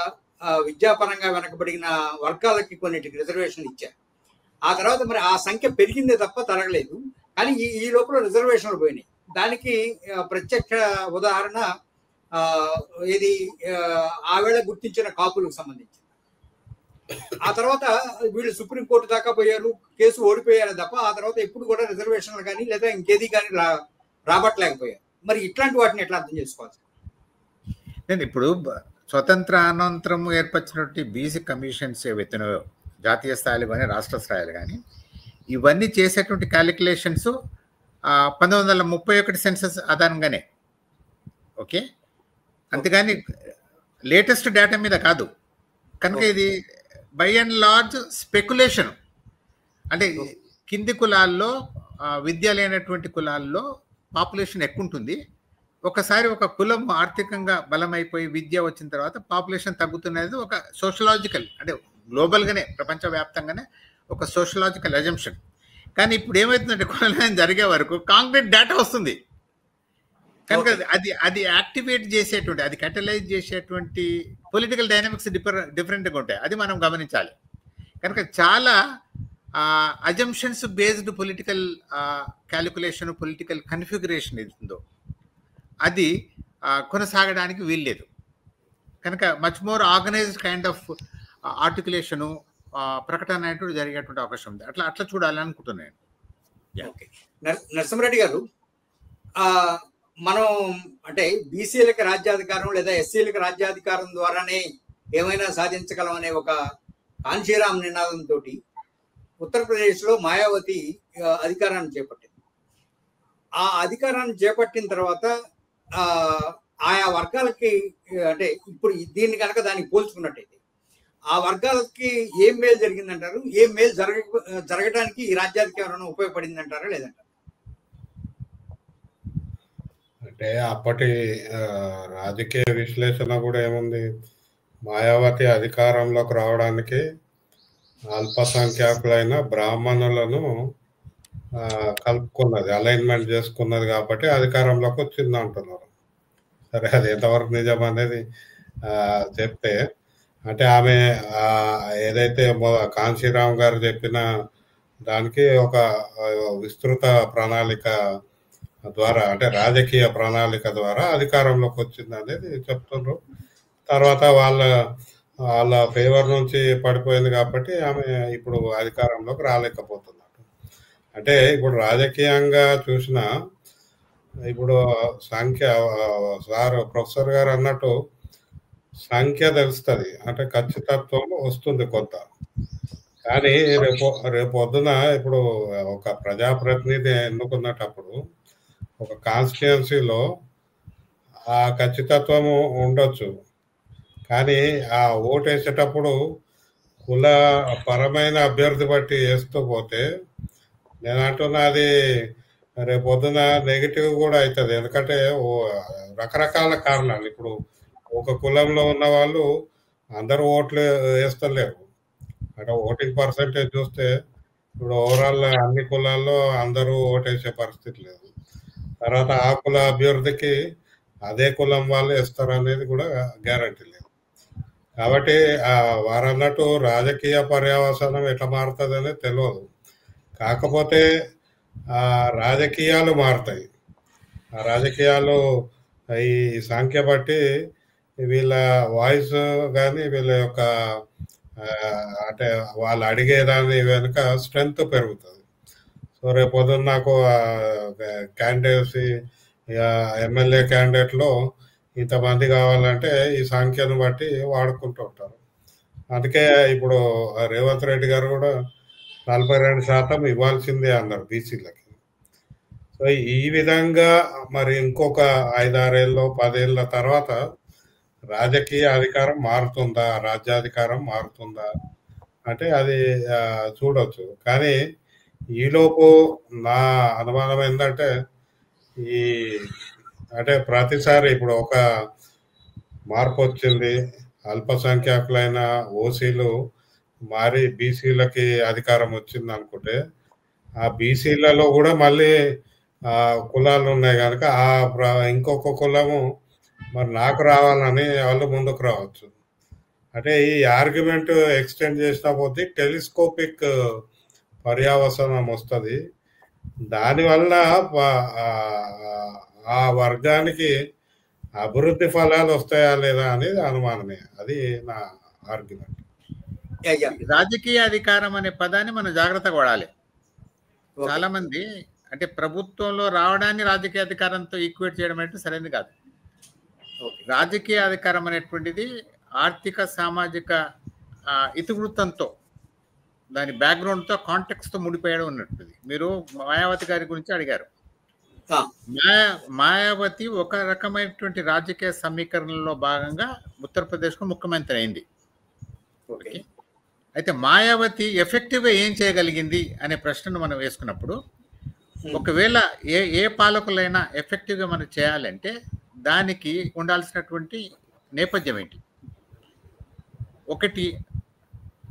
విద్యాపరంగా వెనకబడిన వర్గాలకి కొన్నిటికి రిజర్వేషన్లు ఇచ్చారు. ఆ తర్వాత మరి ఆ సంఖ్య పెరిగిందే తప్ప తరగలేదు. కానీ ఈ లోపల రిజర్వేషన్లు పోయినాయి. దానికి ప్రత్యక్ష ఉదాహరణ ఇది ఆవేళ గుర్తించిన కాపులకు సంబంధించి. ఆ తర్వాత వీళ్ళు సుప్రీంకోర్టు దాకా పోయారు, కేసు ఓడిపోయారు తప్ప ఆ తర్వాత ఎప్పుడు కూడా రిజర్వేషన్లు కానీ లేదా ఇంకేది కానీ రాబట్టలేకపోయారు. మరి ఇట్లాంటి వాటిని ఎట్లా అర్థం చేసుకోవాలి? నేను ఇప్పుడు స్వతంత్ర అనంతరం ఏర్పరిచినటువంటి బీసీ కమిషన్స్ ఏవైతే జాతీయ స్థాయిలో కానీ రాష్ట్ర స్థాయిలో కానీ ఇవన్నీ చేసేటువంటి క్యాలిక్యులేషన్స్ 1931 సెన్సస్ ఆధారంగానే, ఓకే, అంతేగాని లేటెస్ట్ డేటా మీద కాదు. కనుక ఇది బై అండ్ లార్జ్ స్పెక్యులేషన్. అంటే కింది కులాల్లో విద్య లేనటువంటి కులాల్లో పాపులేషన్ ఎక్కువ ఉంటుంది. ఒకసారి ఒక కులం ఆర్థికంగా బలమైపోయి విద్య వచ్చిన తర్వాత పాపులేషన్ తగ్గుతున్నది ఒక సోషలాజికల్, అంటే గ్లోబల్గానే ప్రపంచవ్యాప్తంగానే ఒక సోషలాజికల్ అజంప్షన్. కానీ ఇప్పుడు ఏమవుతుందంటే కులం జరిగే వరకు కాంక్రీట్ డేటా వస్తుంది. కనుక అది యాక్టివేట్ చేసేటువంటి, అది క్యాటలైజ్ చేసేటువంటి పొలిటికల్ డైనమిక్స్ డిఫరెంట్గా ఉంటాయి. అది మనం గమనించాలి. కనుక చాలా assumptions based political calculation, political configuration ఏదో అది కొనసాగడానికి వీల్లేదు. కనుక much more organised kind of articulation ప్రకటన అనేటువంటి జరిగేటువంటి అవకాశం ఉంది. అట్లా చూడాలని అనుకుంటున్నాను. ఓకే, నరసింహారెడ్డి గారు, మనం అంటే బీసీలకు రాజ్యాధికారం లేదా ఎస్సీలకు రాజ్యాధికారం ద్వారానే ఏమైనా సాధించగలం అనే ఒక కాంశీరామ్ నినాదంతో ఉత్తరప్రదేశ్లో మాయావతి అధికారాన్ని చేపట్టింది. ఆ అధికారాన్ని చేపట్టిన తర్వాత ఆయా వర్గాలకి అంటే ఇప్పుడు దీన్ని కనుక దానికి పోల్చుకున్నట్టయితే ఆ వర్గాలకి ఏం మేలు జరిగిందంటారు, ఏం మేలు జరగడానికి ఈ రాజ్యాధికారం ఏమైనా ఉపయోగపడిందంటారా లేదంటారు? అంటే అప్పటి రాజకీయ విశ్లేషణ కూడా ఏముంది, మాయావతి అధికారంలోకి రావడానికి అల్పసంఖ్యాకులైన బ్రాహ్మణులను కలుపుకున్నది, అలైన్మెంట్ చేసుకున్నది కాబట్టి అధికారంలోకి వచ్చింది అంటున్నారు. సరే, అది ఎంతవరకు నిజం అనేది చెప్తే, అంటే ఆమె ఏదైతే కాంశీరామ్ గారు చెప్పిన దానికి ఒక విస్తృత ప్రణాళిక ద్వారా, అంటే రాజకీయ ప్రణాళిక ద్వారా అధికారంలోకి వచ్చింది అనేది చెప్తున్నారు. తర్వాత వాళ్ళ ఫేవర్ నుంచి పడిపోయింది కాబట్టి ఆమె ఇప్పుడు అధికారంలోకి రాలేకపోతున్నారు. అంటే ఇప్పుడు రాజకీయంగా చూసిన, ఇప్పుడు సంఖ్య ప్రొఫెసర్ గారు అన్నట్టు సంఖ్య తెలుస్తుంది, అంటే ఖచ్చితత్వం వస్తుంది కొంత. కానీ రేపు పొద్దున ఇప్పుడు ఒక ప్రజాప్రతినిధి ఎన్నుకున్నటప్పుడు ఒక కాన్స్టిట్యుయెన్సీలో ఆ ఖచ్చితత్వము ఉండొచ్చు, కానీ ఆ ఓటు వేసేటప్పుడు కుల పరమైన అభ్యర్థి బట్టి వేస్తూ పోతే నేను అంటున్నా అది రేపు పొద్దున నెగిటివ్ కూడా అవుతుంది. ఎందుకంటే రకరకాల కారణాలు, ఇప్పుడు ఒక కులంలో ఉన్న వాళ్ళు అందరూ ఓట్లు వేస్తలేరు. అంటే ఓటింగ్ పర్సంటేజ్ చూస్తే ఇప్పుడు ఓవరాల్ అన్ని కులాల్లో అందరూ ఓటేసే పరిస్థితి లేదు. తర్వాత ఆ కుల అభ్యర్థికి అదే కులం వాళ్ళు వేస్తారు అనేది కూడా గ్యారంటీ లేదు. కాబట్టి వారన్నట్టు రాజకీయ పర్యవసానం ఎట్లా మారుతుంది అనేది తెలియదు. కాకపోతే రాజకీయాలు మారుతాయి. ఆ రాజకీయాలు ఈ సంఖ్య బట్టి వీళ్ళ వాయిస్ కానీ వీళ్ళ యొక్క అంటే వాళ్ళు అడిగేదాన్ని వెనుక స్ట్రెంగ్త్ పెరుగుతుంది. సో రేపు పొద్దున్న నాకు క్యాండిడేట్స్ ఎమ్మెల్యే క్యాండిడేట్లో ఇంతమంది కావాలంటే ఈ సంఖ్యను బట్టి వాడుకుంటూ ఉంటారు. అందుకే ఇప్పుడు రేవంత్ రెడ్డి గారు కూడా 42% ఇవ్వాల్సిందే అన్నారు బీసీలకి. సో ఈ విధంగా మరి ఇంకొక 5-6 ఏళ్ళు 10 ఏళ్ళ తర్వాత రాజకీయ అధికారం మారుతుందా, రాజ్యాధికారం మారుతుందా అంటే అది చూడొచ్చు. కానీ ఈలోపు నా అనుమానం ఏంటంటే అంటే ప్రతిసారి ఇప్పుడు ఒక మార్పు వచ్చింది, అల్పసంఖ్యాకులైన ఓసీలు మారి బీసీలకి అధికారం వచ్చింది అనుకుంటే, ఆ బీసీలలో కూడా మళ్ళీ కులాలు ఉన్నాయి కనుక ఇంకొక కులము మరి నాకు రావాలని వాళ్ళు ముందుకు రావచ్చు. అంటే ఈ ఆర్గ్యుమెంట్ ఎక్స్టెండ్ చేసిన పోతే టెలిస్కోపిక్ పర్యవసానం వస్తుంది. దానివల్ల ఆ వర్గానికి అభివృద్ధి ఫలాలు వస్తాయా లేదా అనేది అనుమానమే. అది నా ఆర్గ్యుమెంట్. రాజకీయ అధికారం అనే పదాన్ని మనం జాగ్రత్తగా వాడాలి. చాలా మంది అంటే ప్రభుత్వంలో రావడాన్ని రాజకీయ అధికారంతో ఈక్వేట్ చేయడం అంటే సరైనది కాదు. రాజకీయ అధికారం అనేటువంటిది ఆర్థిక సామాజిక ఇతివృత్తంతో, దాని బ్యాక్గ్రౌండ్తో, కాంటెక్స్తో ముడిపోయడం ఉన్నట్టుంది. మీరు మాయావతి గారి గురించి అడిగారు. మాయావతి ఒక రకమైనటువంటి రాజకీయ సమీకరణలో భాగంగా ఉత్తరప్రదేశ్కు ముఖ్యమంత్రి అయింది. అయితే మాయావతి ఎఫెక్టివ్గా ఏం చేయగలిగింది అనే ప్రశ్నను మనం వేసుకున్నప్పుడు, ఒకవేళ ఏ పాలకులైనా ఎఫెక్టివ్గా మనం చేయాలంటే దానికి ఉండాల్సినటువంటి నేపథ్యం ఏంటి? ఒకటి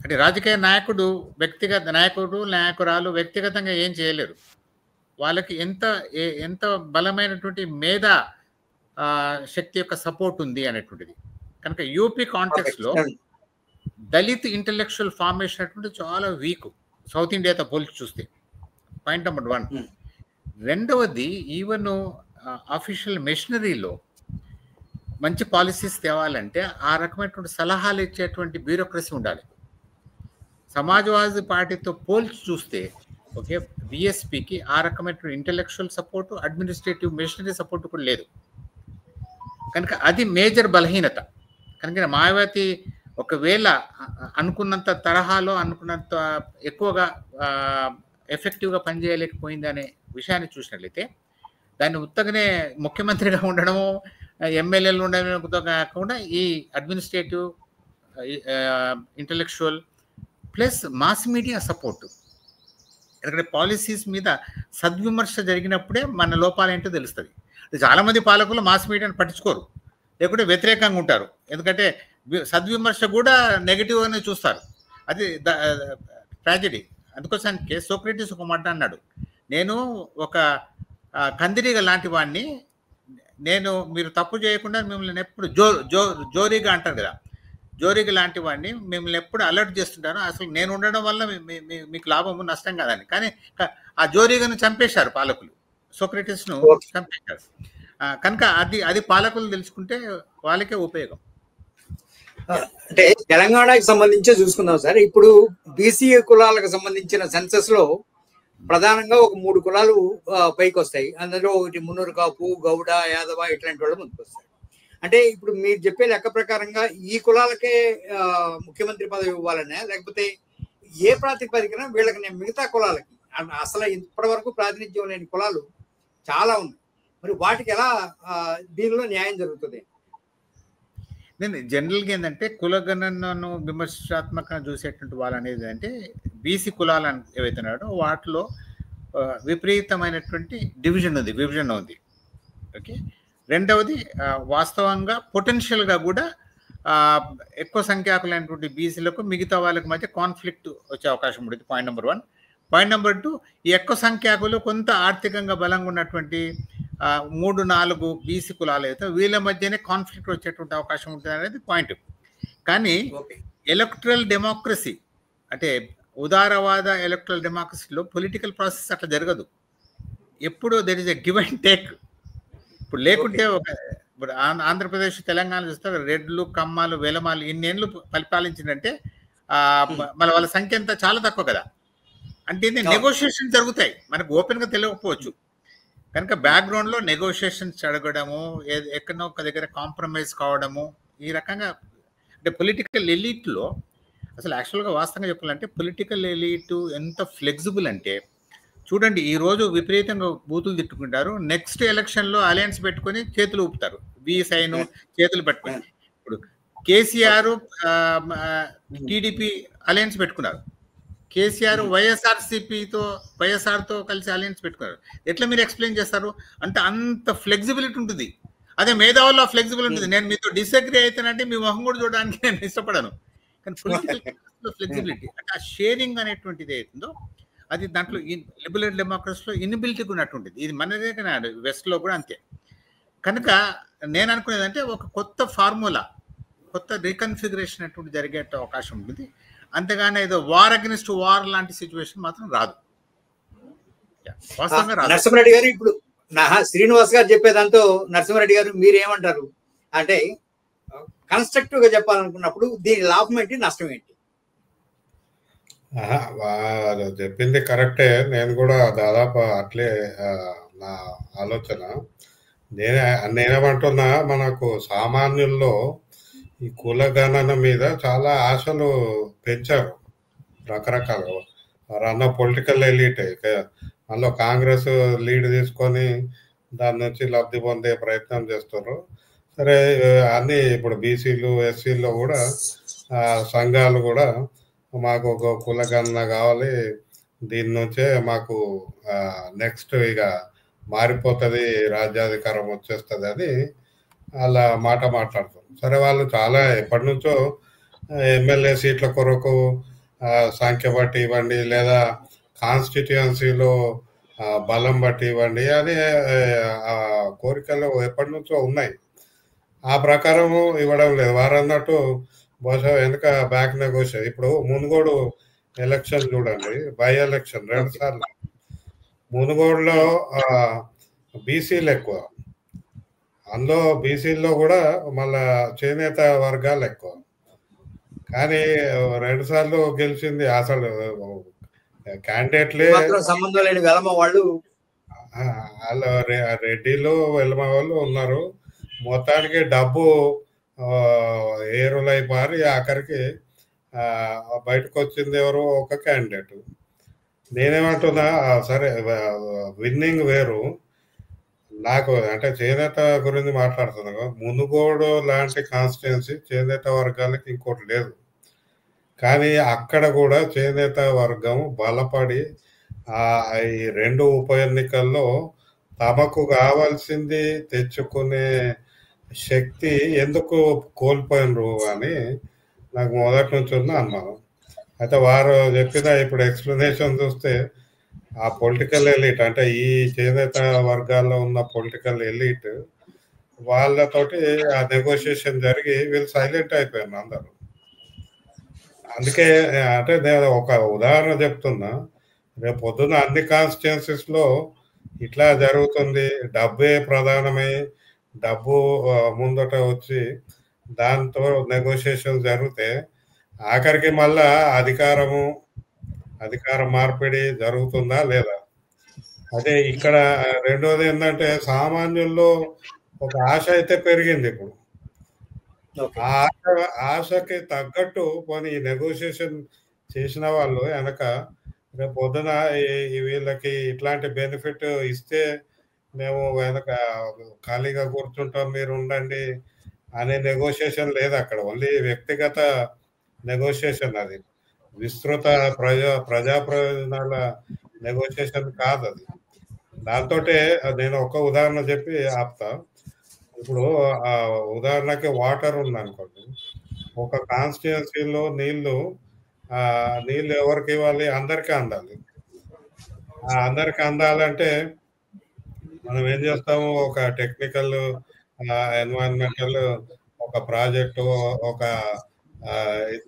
అంటే రాజకీయ నాయకుడు నాయకురాలు వ్యక్తిగతంగా ఏం చేయలేరు. వాళ్ళకి ఎంత బలమైనటువంటి మేధా శక్తి యొక్క సపోర్ట్ ఉంది అనేటువంటిది. కనుక యూపీ కాంటెక్స్లో దళిత్ ఇంటలెక్చువల్ ఫార్మేషన్ అటువంటి చాలా వీక్ సౌత్ ఇండియాతో పోల్చి చూస్తే. Point number 1. రెండవది, ఈవెన్ అఫీషియల్ మెషినరీలో మంచి పాలసీస్ తేవాలంటే ఆ రకమైనటువంటి సలహాలు ఇచ్చేటువంటి బ్యూరోక్రసీ ఉండాలి. సమాజ్వాదీ పార్టీతో పోల్చి చూస్తే ఓకే, బిఎస్పికి ఆ రకమైనటువంటి intellectual support, administrative machinery support కూడా లేదు. కనుక అది మేజర్ బలహీనత. కనుక మాయావతి ఒకవేళ అనుకున్నంత తరహాలో అనుకున్నంత ఎక్కువగా ఎఫెక్టివ్గా పనిచేయలేకపోయింది అనే విషయాన్ని చూసినట్లయితే దాన్ని ఉత్తగానే ముఖ్యమంత్రిగా ఉండడము ఎమ్మెల్యేలు ఉండడంతో కాకుండా ఈ administrative, intellectual plus mass media support. ఎందుకంటే పాలసీస్ మీద సద్విమర్శ జరిగినప్పుడే మన లోపాలు ఏంటో తెలుస్తుంది. చాలామంది పాలకులు మాస్ మీడియాని పట్టించుకోరు, లేకుంటే వ్యతిరేకంగా ఉంటారు. ఎందుకంటే సద్విమర్శ కూడా నెగిటివ్గానే చూస్తారు. అది ట్రాజెడీ. అందుకోసానికి సోక్రటీస్ ఒక మాట అన్నాడు, నేను ఒక కందిరీగ లాంటి వాడిని, మీరు తప్పు చేయకుండా మిమ్మల్ని ఎప్పుడు జోరీగా అంటారు కదా, జోరీగా లాంటి వాడిని మిమ్మల్ని ఎప్పుడు అలర్ట్ చేస్తుంటాను. అసలు నేను ఉండడం వల్ల మీకు లాభము నష్టం కాదని. కానీ ఆ జోరీగాను చంపేశారు పాలకులు, సోక్రటీస్ను చంపేశారు. కనుక అది పాలకులు తెలుసుకుంటే వాళ్ళకే ఉపయోగం. అంటే తెలంగాణకి సంబంధించి చూసుకుందాం సార్. ఇప్పుడు బీసీ కులాలకు సంబంధించిన సెన్సస్ లో ప్రధానంగా ఒక 3 కులాలు పైకి వస్తాయి. అందులో ఒకటి మున్నూరు కాపు, గౌడ, యాదవ ఇట్లాంటి వాళ్ళు ముందుకు వస్తాయి. అంటే ఇప్పుడు మీరు చెప్పే లెక్క ప్రకారంగా ఈ కులాలకే ముఖ్యమంత్రి పదవి ఇవ్వాలనే, లేకపోతే ఏ ప్రాతిపదికన వీళ్ళకి మిగతా కులాలకి అసలు ఇప్పటి వరకు ప్రాతినిధ్యం లేని కులాలు చాలా ఉన్నాయి. మరి వాటికి ఎలా దీనిలో న్యాయం జరుగుతుంది? నేను జనరల్గా ఏంటంటే కులగణనను విమర్శనాత్మకంగా చూసేటువంటి వాళ్ళు అనేది అంటే బీసీ కులాలు ఏవైతే ఉన్నాడో వాటిలో విపరీతమైనటువంటి విభజన ఉంది. ఓకే. రెండవది వాస్తవంగా పొటెన్షియల్గా కూడా ఎక్కువ సంఖ్యాకులైనటువంటి బీసీలకు మిగతా వాళ్ళకి మధ్య కాన్ఫ్లిక్ట్ వచ్చే అవకాశం ఉంటుంది. Point number 1. పాయింట్ నెంబర్ 2, ఈ ఎక్కువ సంఖ్యాకులు కొంత ఆర్థికంగా బలంగా ఉన్నటువంటి 3-4 బీసీ కులాలు అయితే వీళ్ళ మధ్యనే కాన్ఫ్లిక్ట్ వచ్చేటువంటి అవకాశం ఉంటుంది అనేది పాయింట్. కానీ ఎలక్ట్రల్ డెమోక్రసీ అంటే ఉదారవాద ఎలక్ట్రల్ డెమోక్రసీలో పొలిటికల్ ప్రాసెస్ అట్లా జరగదు. ఎప్పుడూ there is a give and take. ఇప్పుడు లేకుంటే ఇప్పుడు ఆంధ్రప్రదేశ్, తెలంగాణ చూస్తే రెడ్లు, కమ్మాలు, వేలమాలు ఇన్నేళ్ళు పరిపాలించిందంటే మన వాళ్ళ సంఖ్య అంతా చాలా తక్కువ కదా. అంటే నెగోషియేషన్ జరుగుతాయి, మనకు ఓపెన్గా తెలియకపోవచ్చు. కనుక బ్యాక్గ్రౌండ్లో నెగోషియేషన్స్ జరగడము, ఎక్కడో ఒక దగ్గర కాంప్రమైజ్ కావడము, ఈ రకంగా అంటే పొలిటికల్ ఎలీట్లో అసలు యాక్చువల్గా వాస్తవంగా చెప్పాలంటే పొలిటికల్ ఎలీట్ ఎంత ఫ్లెక్సిబుల్ అంటే చూడండి, ఈరోజు విపరీతంగా బూతులు తిట్టుకుంటారు, నెక్స్ట్ ఎలక్షన్లో అలయన్స్ పెట్టుకొని చేతులు ఊపుతారు, సైను చేతులు పెట్టుకొని. ఇప్పుడు కేసీఆర్ టీడీపీ అలయన్స్ పెట్టుకున్నారు, కేసీఆర్ వైఎస్ఆర్తో కలిసి అలయన్స్ పెట్టుకున్నారు. ఎట్లా మీరు ఎక్స్ప్లెయిన్ చేస్తారు? అంటే అంత ఫ్లెక్సిబిలిటీ ఉంటుంది. అదే మేధావుల్లో ఫ్లెక్సిబుల్ ఉంటుంది. నేను మీతో డిసగ్రీ అయితేనంటే మీ మొహం కూడా చూడడానికి నేను ఇష్టపడను. కానీ పొలిటికల్ ఫ్లెక్సిబిలిటీ అంటే ఆ షేరింగ్ అనేటువంటిది అవుతుందో అది దాంట్లో లిబరల్ డెమోక్రసీలో ఇన్బిలిటీ ఉన్నటువంటిది. ఇది మనదే కానీ వెస్ట్లో కూడా అంతే. కనుక నేను అనుకునేది అంటే ఒక కొత్త ఫార్ములా, కొత్త రీకన్ఫిగరేషన్ అటువంటి జరిగే అవకాశం ఉంటుంది. అంతేగాని ఏదో వార్ అగెనిస్ట్ వార్ లాంటి సిచ్యువేషన్ మాత్రం రాదు. నరసింహారెడ్డి గారు, ఇప్పుడు శ్రీనివాస్ గారు చెప్పేదాంతో నరసింహారెడ్డి గారు మీరేమంటారు? అంటే కన్స్ట్రక్టివ్ గా చెప్పాలనుకున్నప్పుడు దీని లాభం ఏంటి, నష్టం ఏంటి? చెప్పింది కరెక్టే. నేను కూడా దాదాపు అట్లే నా ఆలోచన. నేనేమంటున్నా, మనకు సామాన్యుల్లో ఈ కులగణన మీద చాలా ఆశలు పెంచారు రకరకాలుగా. వారన్న పొలిటికల్ ఎలీట్ అందులో కాంగ్రెస్ లీడ్ తీసుకొని దాని నుంచి లబ్ధి పొందే ప్రయత్నం చేస్తున్నారు. సరే, అన్ని ఇప్పుడు బీసీలు, ఎస్సీల్లో కూడా సంఘాలు కూడా మాకు ఒక కులగణన కావాలి, దీని నుంచే మాకు నెక్స్ట్ ఇక మారిపోతుంది, రాజ్యాధికారం వచ్చేస్తుంది అని అలా మాట్లాడుతారు. సరే, వాళ్ళు చాలా ఎప్పటి నుంచో ఎమ్మెల్యే సీట్ల కొరకు సంఖ్య బట్టి ఇవ్వండి, లేదా కాన్స్టిట్యుయెన్సీలో బలం బట్టి ఇవ్వండి అని కోరికలు ఎప్పటి నుంచో ఉన్నాయి. ఆ ప్రకారం ఇవ్వడం లేదు. వారన్నట్టు బహుశా వెనుక బ్యాక్ నెగోషియేషన్. ఇప్పుడు మునుగోడు ఎలక్షన్ చూడండి, బై ఎలక్షన్ 2 సార్లు. మునుగోడులో బీసీలు ఎక్కువ, అందులో బీసీల్లో కూడా మళ్ళా చేనేత వర్గాలు ఎక్కువ. కానీ 2 సార్లు గెలిచింది అసలు క్యాండిడేట్లే సంబంధం లేని వెలమ వాళ్ళు, రెడ్డిలు వెలమ వాళ్ళు ఉన్నారు. మొత్తానికి డబ్బు ఏరులై మారి ఆఖరికి బయటకు వచ్చింది ఎవరు, ఒక క్యాండిడేట్. నేనేమంటున్నా, సరే విన్నింగ్ వేరు, నాకు అంటే చేనేత గురించి మాట్లాడుతున్నాను. మునుగోడు లాంటి కాన్స్టిట్యున్సీ చేనేత వర్గాలకి ఇంకోటి లేదు. కానీ అక్కడ కూడా చేనేత వర్గం బలపడి ఈ 2 ఉప ఎన్నికల్లో తమకు కావాల్సింది తెచ్చుకునే శక్తి ఎందుకు కోల్పోయినరు అని నాకు మొదటి నుంచి ఉన్న అనుమానం. అయితే వారు చెప్పిన ఇప్పుడు ఎక్స్ప్లెనేషన్ చూస్తే ఆ పొలిటికల్ ఎలీట్ అంటే ఈ చేనేత వర్గాల్లో ఉన్న పొలిటికల్ ఎలీట్ వాళ్ళతోటి ఆ నెగోషియేషన్ జరిగి వీళ్ళు సైలెంట్ అయిపోయారు అందరూ. అందుకే అంటే నేను ఒక ఉదాహరణ చెప్తున్నా. రేపు పొద్దున అన్ని కాన్స్టిట్యున్సీస్ లో ఇట్లా జరుగుతుంది. డబ్బే ప్రధానమై డబ్బు ముందట వచ్చి దాంతో నెగోషియేషన్ జరిగితే ఆఖరికి మళ్ళా అధికార మార్పిడి జరుగుతుందా లేదా? అదే ఇక్కడ రెండోది ఏంటంటే సామాన్యుల్లో ఒక ఆశ అయితే పెరిగింది. ఇప్పుడు ఆ ఆశకి తగ్గట్టు పోనీ నెగోషియేషన్ చేసిన వాళ్ళు వెనక రేపు పొద్దున వీళ్ళకి ఇట్లాంటి బెనిఫిట్ ఇస్తే మేము వెనక ఖాళీగా కూర్చుంటాం, మీరు ఉండండి అనే నెగోషియేషన్ లేదు అక్కడ. ఓన్లీ వ్యక్తిగత నెగోషియేషన్. అది విస్తృత ప్రజా ప్రయోజనాల నెగోషియేషన్ కాదు అది. దాంతో నేను ఒక ఉదాహరణ చెప్పి ఆపుతా. ఇప్పుడు ఉదాహరణకి వాటర్ ఉందనుకోండి. ఒక కాన్స్టిట్యున్సీలో నీళ్లు ఎవరికి ఇవ్వాలి? అందరికీ అందాలి. అందరికి అందాలంటే మనం ఏం చేస్తాము? ఒక టెక్నికల్ ఎన్వైరన్మెంటల్ ఒక ప్రాజెక్టు ఒక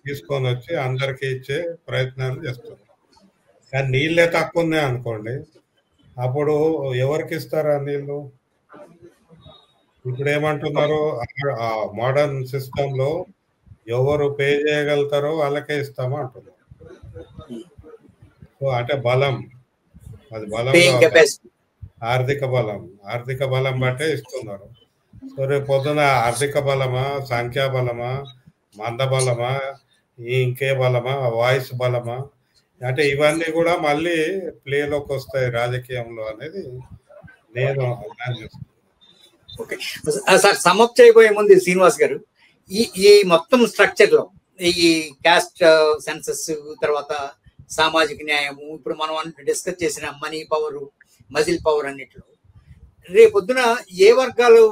తీసుకొని వచ్చి అందరికి ఇచ్చే ప్రయత్నాలు చేస్తున్నాం. కానీ నీళ్ళే తక్కువ ఉన్నాయి అనుకోండి, అప్పుడు ఎవరికి ఇస్తారు ఆ నీళ్ళు? ఇప్పుడు ఏమంటున్నారు? మోడర్న్ సిస్టమ్ లో ఎవరు పే చేయగలుగుతారో వాళ్ళకే ఇస్తామా అంటున్నారు. సో అంటే బలం, అది బలం, ఆర్థిక బలం బట్టే ఇస్తున్నారు. సో రేపు పొద్దున ఆర్థిక బలమా, సంఖ్యా బలమా, మంద బలమా, ఇంకే బలమా, వాయిస్ బలమా, అంటే ఇవన్నీ కూడా మళ్ళీ ప్లేలోకి వస్తాయి రాజకీయంలో అనేది నేను చేస్తున్నాను. ఓకే సార్, సమప్ చేయబోయే ముందు శ్రీనివాస్ గారు, ఈ మొత్తం స్ట్రక్చర్ లో ఈ క్యాస్ట్ సెన్సస్ తర్వాత సామాజిక న్యాయము, ఇప్పుడు మనం డిస్కస్ చేసిన మనీ పవర్, మజిల్ పవర్ అన్నిట్లో రేపొద్దున ఏ వర్గాలు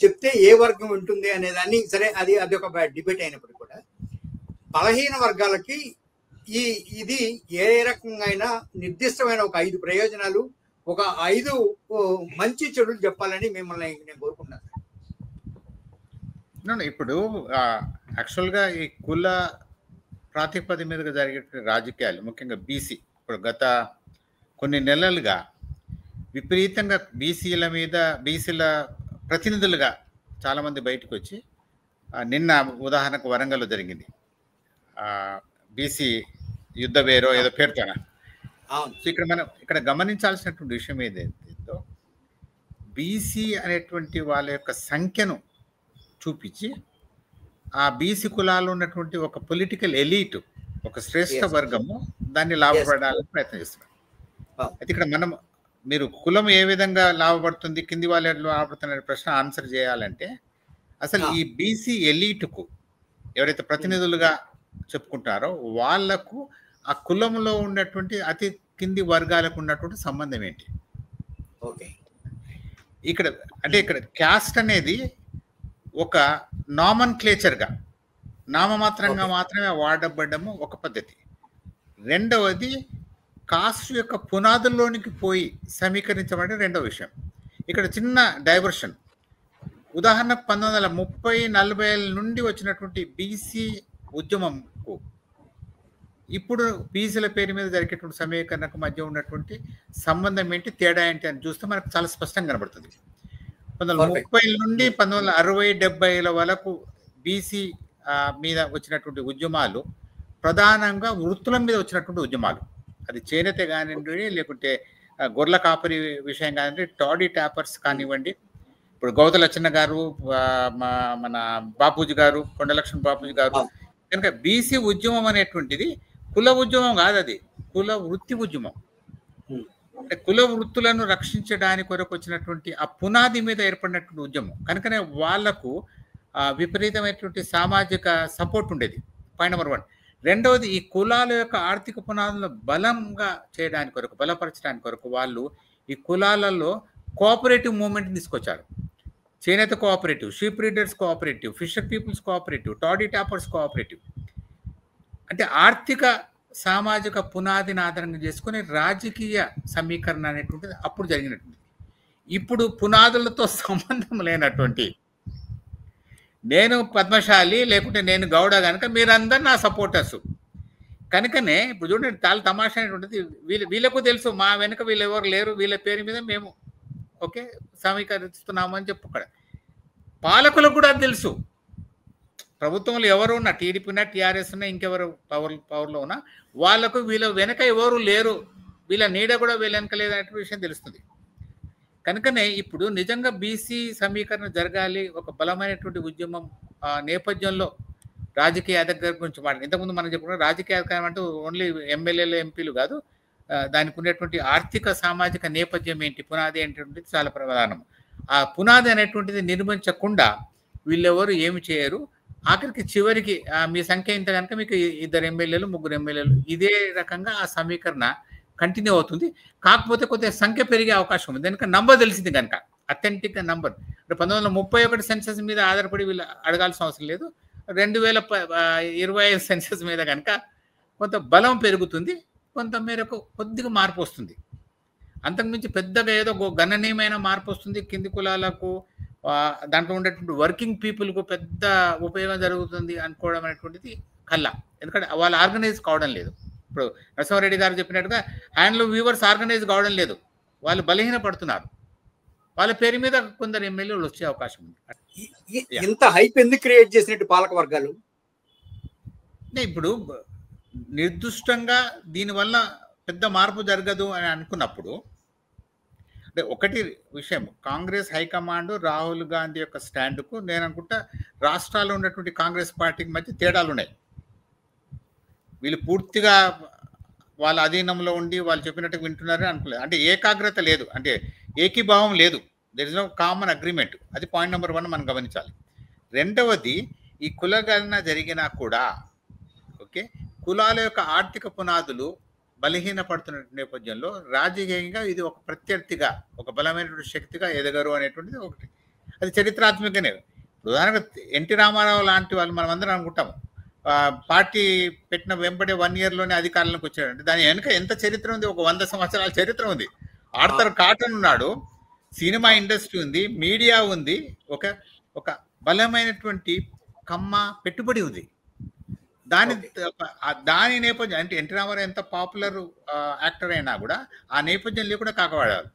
చెప్తే ఏ వర్గం ఉంటుంది అనేదాన్ని, సరే అది ఒక డిబేట్ అయినప్పుడు కూడా బలహీన వర్గాలకి ఇది ఏ రకంగా అయినా నిర్దిష్టమైన ఒక 5 ప్రయోజనాలు, ఒక 5 మంచి చెడులు చెప్పాలని మిమ్మల్ని నేను కోరుకున్నాను. ఇప్పుడు యాక్చువల్గా ఈ కుల ప్రాతిపదిక మీదుగా జరిగే రాజకీయాలు, ముఖ్యంగా బీసీ, ఇప్పుడు గత కొన్ని నెలలుగా విపరీతంగా బీసీల ప్రతినిధులుగా చాలామంది బయటకు వచ్చి, నిన్న ఉదాహరణకు వరంగల్లో జరిగింది బీసీ యుద్ధ వేరో ఏదో పేరుతోనా. సో ఇక్కడ గమనించాల్సినటువంటి విషయం ఏదైతే బీసీ అనేటువంటి వాళ్ళ యొక్క సంఖ్యను చూపించి ఆ బీసీ కులాలు ఉన్నటువంటి ఒక పొలిటికల్ ఎలీట్, ఒక శ్రేష్ఠ వర్గము దాన్ని లాభపడాలని ప్రయత్నం చేస్తున్నారు. అయితే ఇక్కడ మీరు కులం ఏ విధంగా లాభపడుతుంది, కింది వాళ్ళు ఎట్లా లాభపడుతున్న ప్రశ్న ఆన్సర్ చేయాలంటే, అసలు ఈ బీసీ ఎలీట్కు ఎవరైతే ప్రతినిధులుగా చెప్పుకుంటారో వాళ్లకు ఆ కులంలో ఉన్నటువంటి అతి కింది వర్గాలకు ఉన్నటువంటి సంబంధం ఏంటి? ఇక్కడ క్యాస్ట్ అనేది ఒక నామన్క్లేచర్గా, నామమాత్రంగా మాత్రమే వాడబడ్డము ఒక పద్ధతి. రెండవది కాస్ట్ యొక్క పునాదుల్లోనికి పోయి సమీకరించబడే రెండవ విషయం. ఇక్కడ చిన్న డైవర్షన్. ఉదాహరణకు 1930-40 నుండి వచ్చినటువంటి బీసీ ఉద్యమంకు ఇప్పుడు బీసీల పేరు మీద జరిగేటువంటి సమీకరణకు మధ్య ఉన్నటువంటి సంబంధం ఏంటి, తేడా ఏంటి అని చూస్తే మనకు చాలా స్పష్టంగా కనబడుతుంది. 1930 నుండి 1960-70 వరకు బీసీ మీద వచ్చినటువంటి ఉద్యమాలు ప్రధానంగా వృత్తుల మీద వచ్చినటువంటి ఉద్యమాలు. అది చేనేత కానివ్వండి, లేకుంటే గొర్రెల కాపరి విషయం కానివ్వండి, టాడీ ట్యాపర్స్ కానివ్వండి, ఇప్పుడు గౌతలచ్చన్న గారు, మన బాపూజీ గారు, కొండలక్ష్మణ బాపూజీ గారు. కనుక బీసీ ఉద్యమం అనేటువంటిది కుల ఉద్యమం కాదు, అది కుల వృత్తి ఉద్యమం. అంటే కుల వృత్తులను రక్షించడానికి కొరకు వచ్చినటువంటి ఆ పునాది మీద ఏర్పడినటువంటి ఉద్యమం కనుకనే వాళ్లకు విపరీతమైనటువంటి సామాజిక సపోర్ట్ ఉండేది. Point number 1. రెండవది, ఈ కులాల యొక్క ఆర్థిక పునాదులను బలంగా చేయడానికి కొరకు, బలపరచడానికి కొరకు వాళ్ళు ఈ కులాలలో కోఆపరేటివ్ మూవ్మెంట్ తీసుకొచ్చారు. చేనేత cooperative, sheep rearers cooperative, fisher peoples cooperative, toddy tappers cooperative. అంటే ఆర్థిక సామాజిక పునాదిని ఆధారంగా చేసుకుని రాజకీయ సమీకరణ అనేటువంటిది అప్పుడు జరిగినటువంటి. ఇప్పుడు పునాదులతో సంబంధం లేనటువంటి నేను పద్మశాలి లేకుంటే నేను గౌడ కనుక మీరందరూ నా సపోర్టర్స్ కనుకనే ఇప్పుడు చూడండి చాలా తమాషా అనేటువంటిది. వీళ్ళకు తెలుసు మా వెనుక వీళ్ళు ఎవరు లేరు, వీళ్ళ పేరు మీద మేము ఓకే సమీకరిస్తున్నాము అని చెప్పు. అక్కడ పాలకులకు కూడా తెలుసు, ప్రభుత్వంలో ఎవరు ఉన్నా, టీడీపీ ఉన్నా, టీఆర్ఎస్ ఉన్నా, ఇంకెవరు పవర్లో ఉన్నా వాళ్ళకు వీళ్ళ వెనక ఎవరు లేరు, వీళ్ళ నీడ కూడా వీళ్ళ వెనక లేదనే విషయం తెలుస్తుంది. కనుకనే ఇప్పుడు నిజంగా బీసీ సమీకరణ జరగాలి, ఒక బలమైనటువంటి ఉద్యమం నేపథ్యంలో రాజకీయ అధికారం గురించి మాట్లాడి ఇంతకుముందు మనం చెప్పుకున్న రాజకీయ అధికారం అంటే ఓన్లీ ఎమ్మెల్యేలు ఎంపీలు కాదు, దానికి ఉన్నటువంటి ఆర్థిక సామాజిక నేపథ్యం ఏంటి, పునాది అనేటువంటిది చాలా ప్రధానం. ఆ పునాది అనేటువంటిది నిర్మించకుండా వీళ్ళెవరు ఏమి చేయరు. ఆఖరికి చివరికి మీ సంఖ్య ఇంత కనుక మీకు 2 ఎమ్మెల్యేలు 3 ఎమ్మెల్యేలు ఇదే రకంగా ఆ సమీకరణ కంటిన్యూ అవుతుంది. కాకపోతే కొద్దిగా సంఖ్య పెరిగే అవకాశం ఉంది, ఎందుకంటే నంబర్ తెలిసింది కనుక, అథెంటిక్ నంబర్. 1931 సెన్సస్ మీద ఆధారపడి వీళ్ళు అడగాల్సిన అవసరం లేదు. 2025 సెన్సస్ మీద కనుక కొంత బలం పెరుగుతుంది, కొంత మేరకు కొద్దిగా మార్పు వస్తుంది. అంతకుమించి పెద్దగా ఏదో గణనీయమైన మార్పు వస్తుంది కింది కులాలకు, దాంట్లో ఉండేటువంటి వర్కింగ్ పీపుల్కు పెద్ద ఉపయోగం జరుగుతుంది అనుకోవడం అనేటువంటిది కల్లా. ఎందుకంటే వాళ్ళు ఆర్గనైజ్ కావడం లేదు. ఇప్పుడు నరసింహారెడ్డి గారు చెప్పినట్టుగా హ్యాండ్లూమ్ వీవర్స్ ఆర్గనైజ్ కావడం లేదు, వాళ్ళు బలహీన పడుతున్నారు. వాళ్ళ పేరు మీద కొందరు ఎమ్మెల్యేలు వచ్చే అవకాశం ఉంది. ఇంత హైప్ ఎందుకు క్రియేట్ చేసినట్టు పాలక వర్గాలు? ఇప్పుడు నిర్దిష్టంగా దీనివల్ల పెద్ద మార్పు జరగదు అని అనుకున్నప్పుడు, అంటే ఒకటి విషయం, కాంగ్రెస్ హైకమాండ్ రాహుల్ గాంధీ యొక్క స్టాండ్కు నేను అనుకుంటా రాష్ట్రాల్లో ఉన్నటువంటి కాంగ్రెస్ పార్టీకి మధ్య తేడాలు ఉన్నాయి. వీళ్ళు పూర్తిగా వాళ్ళ అధీనంలో ఉండి వాళ్ళు చెప్పినట్టు వింటున్నారని అనుకోలేదు. అంటే ఏకాగ్రత లేదు, అంటే ఏకీభావం లేదు, there is no common agreement. అది పాయింట్ నెంబర్ 1 మనం గమనించాలి. రెండవది, ఈ కులగణన జరిగినా కూడా ఓకే కులాల యొక్క ఆర్థిక పునాదులు బలహీనపడుతున్న నేపథ్యంలో రాజకీయంగా ఇది ఒక ప్రత్యర్థిగా, ఒక బలమైనటువంటి శక్తిగా ఎదగరు అనేటువంటిది ఒకటి. అది చరిత్రాత్మకనే. ఉదాహరణగా ఎన్టీ రామారావు లాంటి వాళ్ళు మనం అందరం అనుకుంటాము, పార్టీ పెట్టిన వెంబడే 1 yearలోనే అధికారంలోకి వచ్చాడు. అంటే దాని వెనుక ఎంత చరిత్ర ఉంది, ఒక 100 సంవత్సరాల చరిత్ర ఉంది. ఆర్థర్ కాటన్ ఉన్నాడు, సినిమా ఇండస్ట్రీ ఉంది, మీడియా ఉంది, ఒక బలమైనటువంటి కమ్మ పెట్టుబడి ఉంది. దాని నేపథ్యం అంటే ఎన్టీ రామారావు ఎంత పాపులర్ యాక్టర్ అయినా కూడా ఆ నేపథ్యం లేకుండా కాకవాడాలి.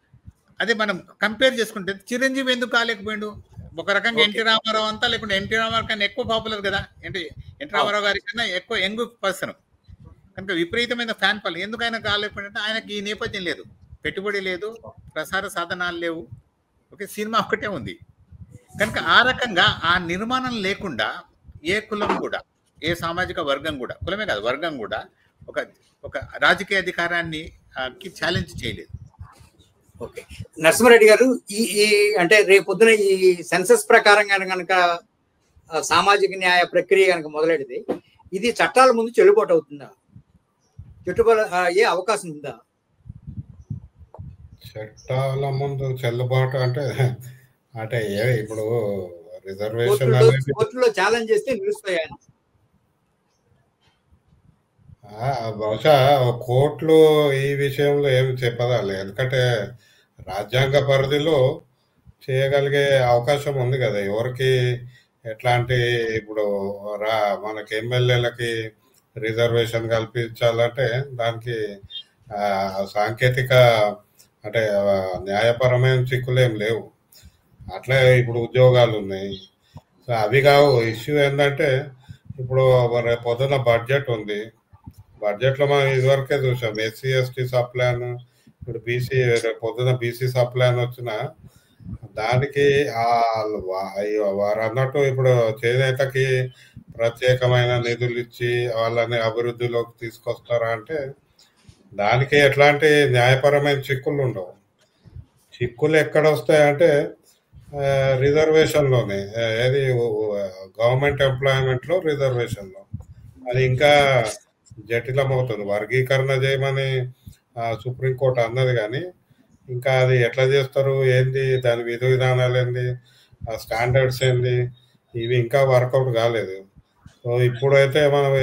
అదే మనం కంపేర్ చేసుకుంటే చిరంజీవి ఎందుకు కాలేకపోయాడు? ఒక రకంగా ఎన్టీ రామారావు అంతా, లేకుంటే ఎన్టీ రామారావు కన్నా ఎక్కువ పాపులర్ కదా, ఎన్టీ రామారావు గారి కన్నా ఎక్కువ యంగ్ పర్సన్ కనుక విపరీతమైన ఫ్యాన్ ఫాలోయింగ్. ఎందుకు ఆయన కాలేకపోయాడంటే ఆయనకి ఈ నేపథ్యం లేదు, పెట్టుబడి లేదు, ప్రసార సాధనాలు లేవు, ఓకే సినిమా ఒక్కటే ఉంది. కనుక ఆ రకంగా ఆ నిర్మాణం లేకుండా ఏ కులం కూడా, ఏ సామాజిక వర్గం కూడా, కులమే కాదు వర్గం కూడా ఒక రాజకీయ అధికారాన్ని ఛాలెంజ్ చేయలేదు. ఓకే నరసింహారెడ్డి గారు, ఈ అంటే రేపొద్దున ఈ సెన్సస్ ప్రకారం కనుక సామాజిక న్యాయ ప్రక్రియ కనుక మొదలెడితే ఇది చట్టాల ముందు చెల్లుబాటు అవుతుందా? చెట్టుబడి అయ్యే అవకాశం ఉందా? చట్టాల ముందు చెల్లుబాటు అంటే ఇప్పుడు రిజర్వేషన్ కోర్టులో ఛాలెంజ్ చేస్తే నిలుస్తాయని బహుశా కోర్టులు ఈ విషయంలో ఏమి చెప్పదాలి, ఎందుకంటే రాజ్యాంగ పరిధిలో చేయగలిగే అవకాశం ఉంది కదా. ఎవరికి ఎట్లాంటి ఇప్పుడు మనకి ఎమ్మెల్యేలకి రిజర్వేషన్ కల్పించాలంటే దానికి సాంకేతిక అంటే న్యాయపరమైన చిక్కులు ఏం లేవు. అట్లే ఇప్పుడు ఉద్యోగాలు ఉన్నాయి, సో అవి కావు. ఇష్యూ ఏంటంటే ఇప్పుడు పొద్దున బడ్జెట్ ఉంది, బడ్జెట్లో మనం ఇదివరకే చూసాం ఎస్సీ ఎస్టీ సబ్ ప్లాన్, ఇప్పుడు బీసీ పొద్దున బీసీ సబ్ ప్లాన్ వచ్చిన దానికి వారు అన్నట్టు ఇప్పుడు చేనేతకి ప్రత్యేకమైన నిధులు ఇచ్చి వాళ్ళని అభివృద్ధిలోకి తీసుకొస్తారా అంటే దానికి ఎట్లాంటి న్యాయపరమైన చిక్కులు ఉండవు. చిక్కులు ఎక్కడ వస్తాయంటే రిజర్వేషన్లోనే, ఏది గవర్నమెంట్ ఎంప్లాయ్మెంట్లో రిజర్వేషన్లో. అది ఇంకా జటిలమవుతుంది. వర్గీకరణ చేయమని సుప్రీంకోర్టు అన్నది, కానీ ఇంకా అది ఎట్లా చేస్తారు ఏంది, దాని విధి విధానాలు ఏంది, ఆ స్టాండర్డ్స్ ఏంది, ఇవి ఇంకా వర్కౌట్ కాలేదు. సో ఇప్పుడైతే మనం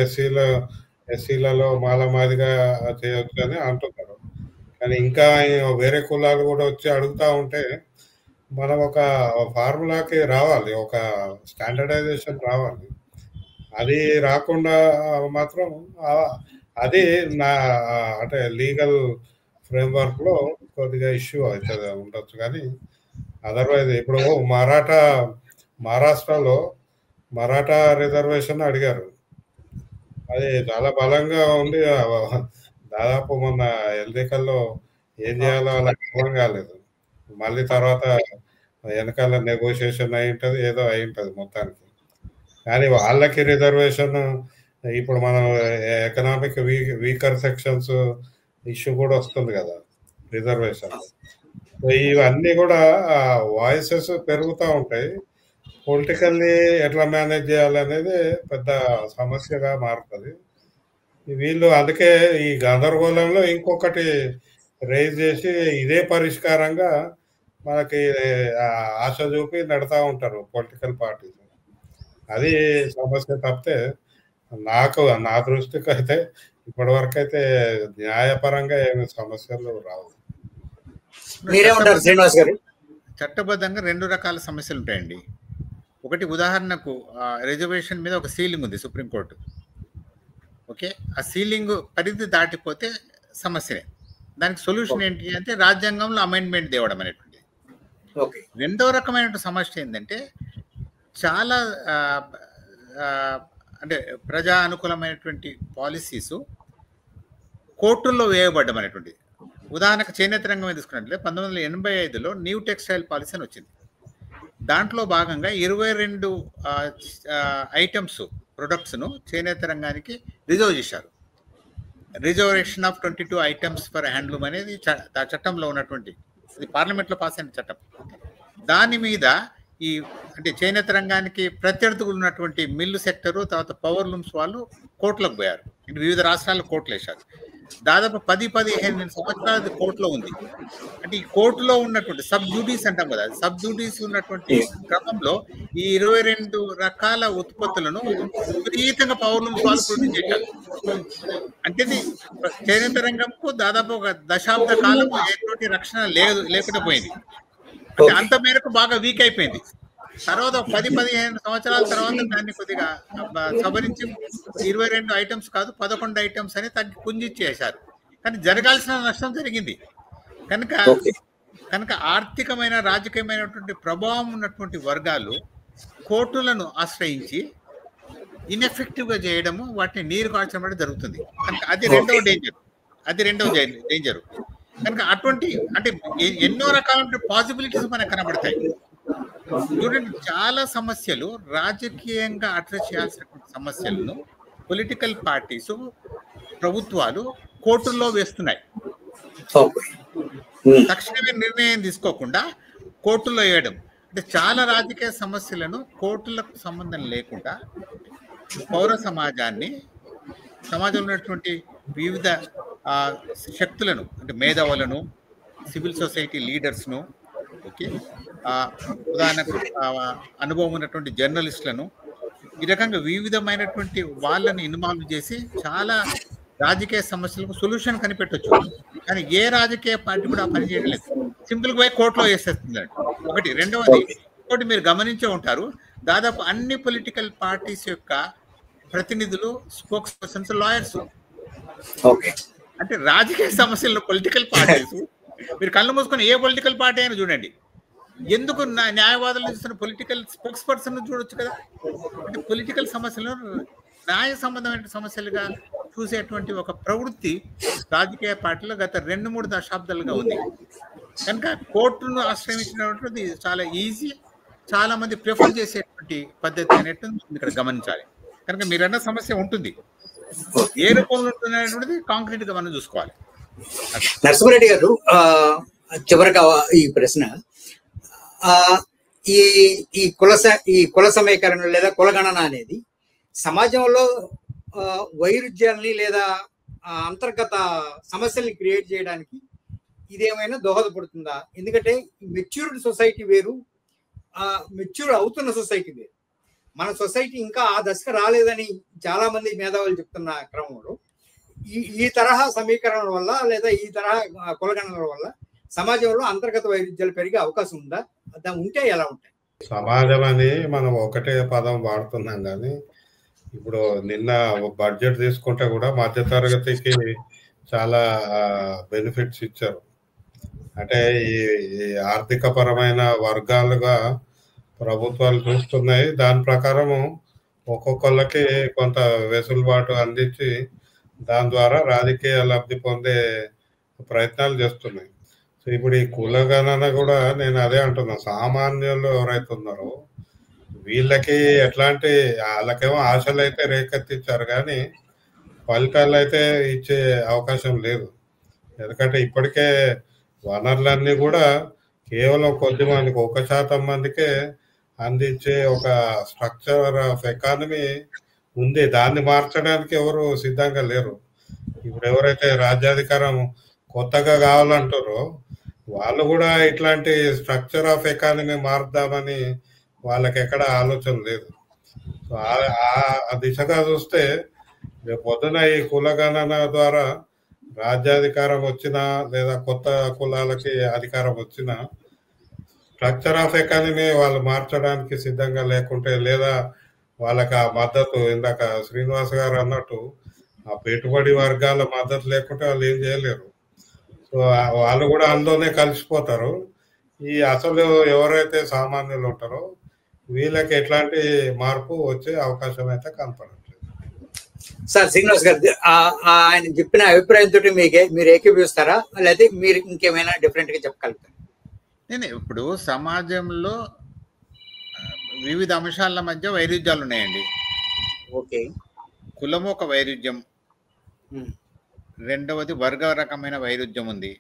ఎస్సీలలో మాలమాదిగా చేయొచ్చు అని అంటున్నారు. కానీ ఇంకా వేరే కులాలు కూడా వచ్చి అడుగుతూ ఉంటే మనం ఒక ఫార్ములాకి రావాలి, ఒక స్టాండర్డైజేషన్ రావాలి. అది రాకుండా మాత్రం అది నా అంటే లీగల్ ఫ్రేమ్వర్క్లో కొద్దిగా ఇష్యూ అవుతుంది ఉండొచ్చు. కానీ అదర్వైజ్ ఇప్పుడు మహారాష్ట్రలో మరాఠా రిజర్వేషన్ అడిగారు. అది చాలా బలంగా ఉంది. దాదాపు మొన్న ఎన్నికల్లో ఏం చేయాలో అలా అర్థం కాలేదు. మళ్ళీ తర్వాత వెనకాల నెగోషియేషన్ అయి ఉంటుంది, ఏదో అయి ఉంటుంది మొత్తానికి. కానీ వాళ్ళకి రిజర్వేషన్ ఇప్పుడు మనం ఎకనామిక్ వీకర్ సెక్షన్స్ ఇష్యూ కూడా వస్తుంది కదా రిజర్వేషన్. ఇవన్నీ కూడా వాయిసెస్ పెరుగుతూ ఉంటాయి. పొలిటికల్లీ ఎట్లా మేనేజ్ చేయాలనేది పెద్ద సమస్యగా మారుతుంది. వీళ్ళు అందుకే ఈ గందరగోళంలో ఇంకొకటి రైజ్ చేసి ఇదే పరిష్కారంగా మనకి ఆశ చూపి నడుతూ ఉంటారు పొలిటికల్ పార్టీస్. అది సమస్య తప్పితే నా దృష్టికి అయితే ఇప్పటి వరకు అయితే న్యాయపరంగా ఏమి సమస్యలు రావు. మీరేమంటారు శ్రీనివాస్ గారు? చట్టబద్ధంగా 2 రకాల సమస్యలు ఉంటాయండి. ఒకటి, ఉదాహరణకు రిజర్వేషన్ మీద ఒక సీలింగ్ ఉంది సుప్రీంకోర్టు. ఓకే, ఆ సీలింగ్ పరిధి దాటిపోతే సమస్యనే. దానికి సొల్యూషన్ ఏంటి అంటే రాజ్యాంగంలో అమెండ్మెంట్ తేవడం అనేటువంటి. రెండవ రకమైన సమస్య ఏంటంటే చాలా అంటే ప్రజా అనుకూలమైనటువంటి పాలసీస్ కోర్టుల్లో వేయబడ్డం అనేటువంటి. ఉదాహరణకు చేనేత రంగం తీసుకున్నట్లయితే 1985లో న్యూ టెక్స్టైల్ పాలసీ అని వచ్చింది. దాంట్లో భాగంగా 22 ఐటమ్స్ ప్రొడక్ట్స్ను చేనేత రంగానికి రిజర్వ్ చేశారు. Reservation of 22 items for handloom అనేది చట్టంలో ఉన్నటువంటి, ఇది పార్లమెంట్లో పాస్ అయిన చట్టం. దాని మీద అంటే చేనేత రంగానికి ప్రత్యర్థులు ఉన్నటువంటి మిల్లు సెక్టరు, తర్వాత పవర్ లూమ్స్ వాళ్ళు కోర్టులకు పోయారు. వివిధ రాష్ట్రాల్లో కోర్టులు వేశారు. దాదాపు 10-15 సంవత్సరాలు కోర్టులో ఉంది. అంటే ఈ కోర్టులో ఉన్నటువంటి సబ్ డ్యూటీస్ అంటాం కదా, సబ్ డ్యూటీస్ ఉన్నటువంటి క్రమంలో ఈ 22 రకాల ఉత్పత్తులను విపరీతంగా పవర్ లూమ్స్ వాళ్ళు ప్రొడ్యూస్ చేశారు. అంటే చేనేత రంగంకు దాదాపు ఒక దశాబ్ద కాలం ఎటువంటి రక్షణ లేకుండా పోయింది. అంటే అంత మేరకు బాగా వీక్ అయిపోయింది. తర్వాత 10-15 సంవత్సరాల తర్వాత దాన్ని కొద్దిగా సవరించి 22 ఐటమ్స్ కాదు 11 ఐటమ్స్ అని పుంజిచ్చేశారు. కానీ జరగాల్సిన నష్టం జరిగింది. కనుక ఆర్థికమైన రాజకీయమైనటువంటి ప్రభావం ఉన్నటువంటి వర్గాలు కోర్టులను ఆశ్రయించి ఇన్ఎఫెక్టివ్గా చేయడము, వాటిని నీరు కార్చడం జరుగుతుంది. కనుక అది రెండవ డేంజర్. కనుక అటువంటి అంటే ఎన్నో రకాల పాసిబిలిటీస్ మనకు కనబడతాయి. చూడండి, చాలా సమస్యలు రాజకీయంగా అడ్రస్ చేయాల్సినటువంటి సమస్యలను పొలిటికల్ పార్టీస్, ప్రభుత్వాలు కోర్టుల్లో వేస్తున్నాయి. తక్షణమే నిర్ణయం తీసుకోకుండా కోర్టుల్లో వేయడం అంటే చాలా రాజకీయ సమస్యలను కోర్టులకు సంబంధం లేకుండా పౌర సమాజాన్ని, సమాజంలో ఉన్నటువంటి వివిధ శక్తులను అంటే మేధావులను, సివిల్ సొసైటీ లీడర్స్ను, ఓకే, ఉదాహరణకు అనుభవం ఉన్నటువంటి జర్నలిస్టులను, ఈ రకంగా వివిధమైనటువంటి వాళ్ళని ఇన్వాల్వ్ చేసి చాలా రాజకీయ సమస్యలకు సొల్యూషన్ కనిపెట్టవచ్చు. కానీ ఏ రాజకీయ పార్టీ కూడా పని చేయలేదు. సింపుల్గా పోయి కోర్టులో వేసేస్తుంది. ఒకటి. రెండవది, ఇంకోటి మీరు గమనించే ఉంటారు, దాదాపు అన్ని పొలిటికల్ పార్టీస్ యొక్క ప్రతినిధులు, స్పోక్స్ పర్సన్స్ లాయర్స్. అంటే రాజకీయ సమస్యల్లో పొలిటికల్ పార్టీస్, మీరు కళ్ళు మూసుకొని ఏ పొలిటికల్ పార్టీ అయినా చూడండి, ఎందుకు న్యాయవాదులు చూస్తున్న పొలిటికల్ స్పోక్స్ పర్సన్ చూడొచ్చు కదా. అంటే పొలిటికల్ సమస్యలను న్యాయ సంబంధమైన సమస్యలుగా చూసేటువంటి ఒక ప్రవృత్తి రాజకీయ పార్టీలో గత 2-3 దశాబ్దాలుగా ఉంది. కనుక కోర్టును ఆశ్రయించినటువంటిది చాలా ఈజీ, చాలా మంది ప్రిఫర్ చేసేటువంటి పద్ధతి అనేటువంటి ఇక్కడ గమనించాలి. కనుక మీరన్న సమస్య ఉంటుంది, ఏ రూపంలో ఉంటుంది అనేటువంటిది కాంక్రీట్గా మనం చూసుకోవాలి. నరసింహారెడ్డి గారు, చివరిగా ఈ ప్రశ్న, ఈ ఈ కుల సమీకరణ లేదా కులగణన అనేది సమాజంలో వైరుధ్యాలని లేదా అంతర్గత సమస్యల్ని క్రియేట్ చేయడానికి ఇదేమైనా దోహదపడుతుందా? ఎందుకంటే మెచ్యూర్డ్ సొసైటీ వేరు, మెచ్యూర్ అవుతున్న సొసైటీ వేరు. మన సొసైటీ ఇంకా ఆ దశకు రాలేదని చాలా మంది మేధావులు చెప్తున్న క్రమంలో ఈ తరహా సమీకరణల వల్ల లేదా ఈ తరహా కులగణనల వల్ల సమాజంలో అంతర్గత వైరుధ్యాలు పెరిగే అవకాశం ఉందా? ఉంటే ఎలా ఉంటాయి? సమాజం అని మనం ఒకటే పదం వాడుతున్నాం, కానీ ఇప్పుడు నిన్న బడ్జెట్ తీసుకుంటే కూడా మధ్యతరగతికి చాలా బెనిఫిట్స్ ఇచ్చారు. అంటే ఈ ఆర్థిక పరమైన వర్గాలుగా ప్రభుత్వాలు చూస్తున్నాయి. దాని ప్రకారము ఒక్కొక్కళ్ళకి కొంత వెసులుబాటు అందించి దాని ద్వారా రాజకీయ లబ్ధి పొందే ప్రయత్నాలు చేస్తున్నాయి. సో ఇప్పుడు ఈ కులగణన కూడా నేను అదే అంటున్నా, సామాన్యులు ఎవరైతే ఉన్నారో వీళ్ళకి ఎట్లాంటి, వాళ్ళకేమో ఆశలు అయితే రేకెత్తించారు కానీ ఫలితాలు అయితే ఇచ్చే అవకాశం లేదు. ఎందుకంటే ఇప్పటికే వనరులన్నీ కూడా కేవలం కొద్ది మందికి, 1% మందికే అందించే ఒక స్ట్రక్చర్ ఆఫ్ ఎకానమీ ఉంది. దాన్ని మార్చడానికి ఎవరు సిద్ధంగా లేరు. ఇప్పుడు ఎవరైతే రాజ్యాధికారం కొత్తగా కావాలంటారో వాళ్ళు కూడా ఇట్లాంటి స్ట్రక్చర్ ఆఫ్ ఎకానమీ మారుద్దామని వాళ్ళకి ఎక్కడ ఆలోచన లేదు. సో ఆ దిశగా చూస్తే రేపు పొద్దున ఈ కులగణన ద్వారా రాజ్యాధికారం వచ్చినా లేదా కొత్త కులాలకి అధికారం వచ్చినా స్ట్రక్చర్ ఆఫ్ ఎకానమీ వాళ్ళు మార్చడానికి సిద్ధంగా లేకుంటే, లేదా వాళ్ళకి ఆ మద్దతు, ఇందాక శ్రీనివాస్ గారు అన్నట్టు ఆ పెట్టుబడి వర్గాల మద్దతు లేకుంటే వాళ్ళు ఏం చేయలేరు. సో వాళ్ళు కూడా అందులోనే కలిసిపోతారు. ఈ అసలు ఎవరైతే సామాన్యులు ఉంటారో వీళ్ళకి ఎట్లాంటి మార్పు వచ్చే అవకాశం అయితే కనపడట్లేదు. సార్, శ్రీనివాస్ గారు, ఆయన చెప్పిన అభిప్రాయంతో మీరు ఏకీభవిస్తారా, లేదా మీరు ఇంకేమైనా డిఫరెంట్ గా చెప్పగలుగుతారు? నేను ఇప్పుడు సమాజంలో వివిధ అంశాల మధ్య వైరుధ్యాలు ఉన్నాయండి. ఓకే. కులము ఒక వైరుధ్యం, రెండవది వర్గ రకమైన వైరుధ్యం ఉంది,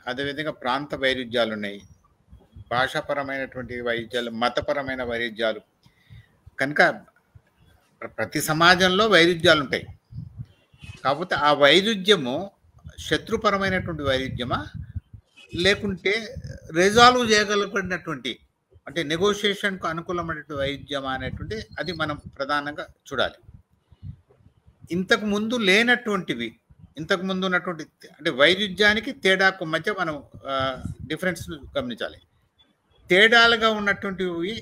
అదేవిధంగా ప్రాంత వైరుధ్యాలు ఉన్నాయి, భాషాపరమైనటువంటి వైరుధ్యాలు, మతపరమైన వైరుధ్యాలు. కనుక ప్రతి సమాజంలో వైరుధ్యాలు ఉంటాయి. కాకపోతే ఆ వైరుధ్యము శత్రుపరమైనటువంటి వైరుధ్యమా, లేకుంటే రిజాల్వ్ చేయగలిగినటువంటి, అంటే నెగోషియేషన్కు అనుకూలమైనటువంటి వైరుధ్యమా అనేటువంటి అది మనం ప్రధానంగా చూడాలి. ఇంతకు ముందు లేనటువంటివి, ఇంతకు ముందు ఉన్నటువంటి, అంటే వైరుధ్యానికి తేడాకు మధ్య మనం డిఫరెన్స్ గమనించాలి. తేడాలుగా ఉన్నటువంటివి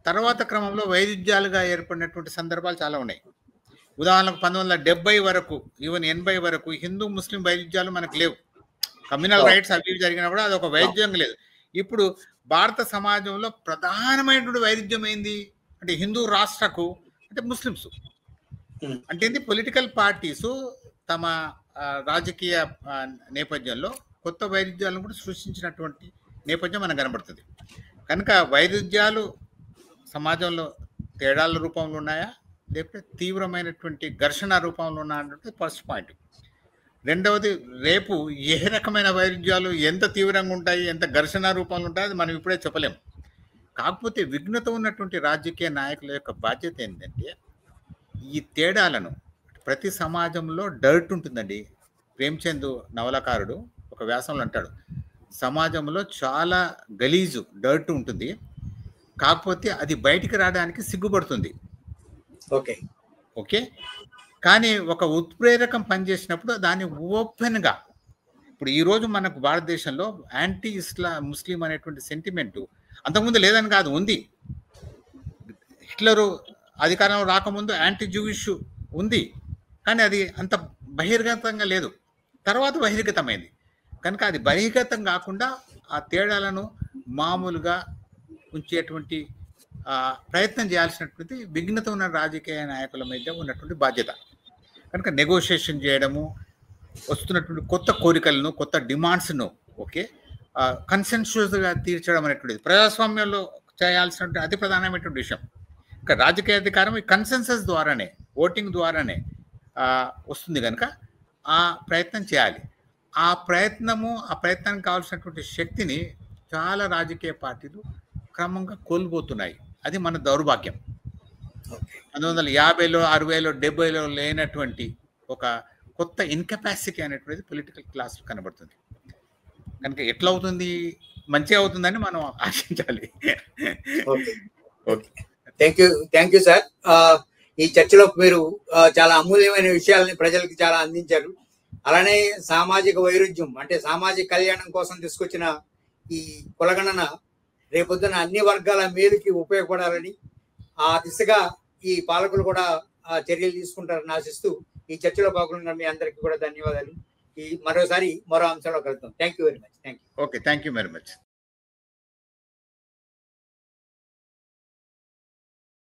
తర్వాత క్రమంలో వైరుధ్యాలుగా ఏర్పడినటువంటి సందర్భాలు చాలా ఉన్నాయి. ఉదాహరణకు 1970 వరకు, ఈవెన్ 80 వరకు హిందూ ముస్లిం వైరుధ్యాలు మనకు లేవు. కమ్యూనల్ రైట్స్ అవి జరిగినా కూడా అదొక వైరుధ్యం లేదు. ఇప్పుడు భారత సమాజంలో ప్రధానమైనటువంటి వైరుధ్యం ఏంది అంటే హిందూ రాష్ట్రకు అంటే ముస్లిమ్స్, అంటే ఏంది, పొలిటికల్ పార్టీసు తమ రాజకీయ నేపథ్యంలో కొత్త వైరుధ్యాలను కూడా సృష్టించినటువంటి నేపథ్యం మనకు కనబడుతుంది. కనుక వైరుధ్యాలు సమాజంలో తేడాల రూపంలో ఉన్నాయా, లేకపోతే తీవ్రమైనటువంటి ఘర్షణ రూపంలో ఉన్నాయంటే ఫస్ట్ పాయింట్. రెండవది, రేపు ఏ రకమైన వైరుధ్యాలు ఎంత తీవ్రంగా ఉంటాయి, ఎంత ఘర్షణ రూపంలో ఉంటాయి, అది మనం ఇప్పుడే చెప్పలేము. కాకపోతే విఘ్నత ఉన్నటువంటి రాజకీయ నాయకుల యొక్క బాధ్యత ఏంటంటే ఈ తేడాలను, ప్రతి సమాజంలో డర్ట్ ఉంటుందండి. ప్రేమ్చంద్ నవలకారుడు ఒక వ్యాసంలో అంటాడు, సమాజంలో చాలా గలీజు డర్ట్ ఉంటుంది, కాకపోతే అది బయటికి రావడానికి సిగ్గుపడుతుంది. ఓకే, కానీ ఒక ఉత్ప్రేరకం పనిచేసినప్పుడు దాన్ని ఓపెన్గా, ఇప్పుడు ఈరోజు మనకు భారతదేశంలో యాంటీ ముస్లిం అనేటువంటి సెంటిమెంటు అంతకుముందు లేదని కాదు, ఉంది. హిట్లరు అధికారంలో రాకముందు యాంటీ జూయిష్ ఉంది, కానీ అది అంత బహిర్గతంగా లేదు, తర్వాత బహిర్గతమైంది. కనుక అది బహిర్గతం కాకుండా ఆ తేడాలను మామూలుగా ఉంచేటువంటి ప్రయత్నం చేయాల్సినటువంటి విఘ్నత ఉన్న రాజకీయ నాయకుల మధ్య ఉన్నటువంటి బాధ్యత. కనుక నెగోషియేషన్ చేయడము, వస్తున్నటువంటి కొత్త కోరికలను, కొత్త డిమాండ్స్ను కన్సెన్షియస్గా తీర్చడం అనేటువంటిది ప్రజాస్వామ్యంలో చేయాల్సినటువంటి అతి ప్రధానమైనటువంటి విషయం. ఇంకా రాజకీయ అధికారం ఈ కన్సెన్సస్ ద్వారానే, ఓటింగ్ ద్వారానే వస్తుంది. కనుక ఆ ప్రయత్నం చేయాలి. ఆ ప్రయత్నానికి కావాల్సినటువంటి శక్తిని చాలా రాజకీయ పార్టీలు క్రమంగా కోల్పోతున్నాయి. అది మన దౌర్భాగ్యం. 1950లో 60లో 70లో లేనటువంటి ఒక కొత్త ఇన్కెపాసిటీ అనేటువంటిది పొలిటికల్ క్లాస్ కనబడుతుంది. కనుక ఎట్లా అవుతుంది, మంచిగా అవుతుందని మనం ఆశించాలి. Thank you sir. ఈ చర్చలో మీరు చాలా అమూల్యమైన విషయాలని ప్రజలకు చాలా అందించారు. అలానే సామాజిక వైరుధ్యం అంటే సామాజిక కళ్యాణం కోసం తీసుకొచ్చిన ఈ కులగణన రేపొద్దున అన్ని వర్గాల మేలుకి ఉపయోగపడాలని, ఆ దిశగా ఈ పాలకులు కూడా చర్యలు తీసుకుంటారని ఆశిస్తూ ఈ చర్చలో పాల్గొన్న మీ అందరికీ కూడా ధన్యవాదాలు. మరోసారి మరో అంశంలో కలుద్దాం. Thank you very much. Okay, thank you very much.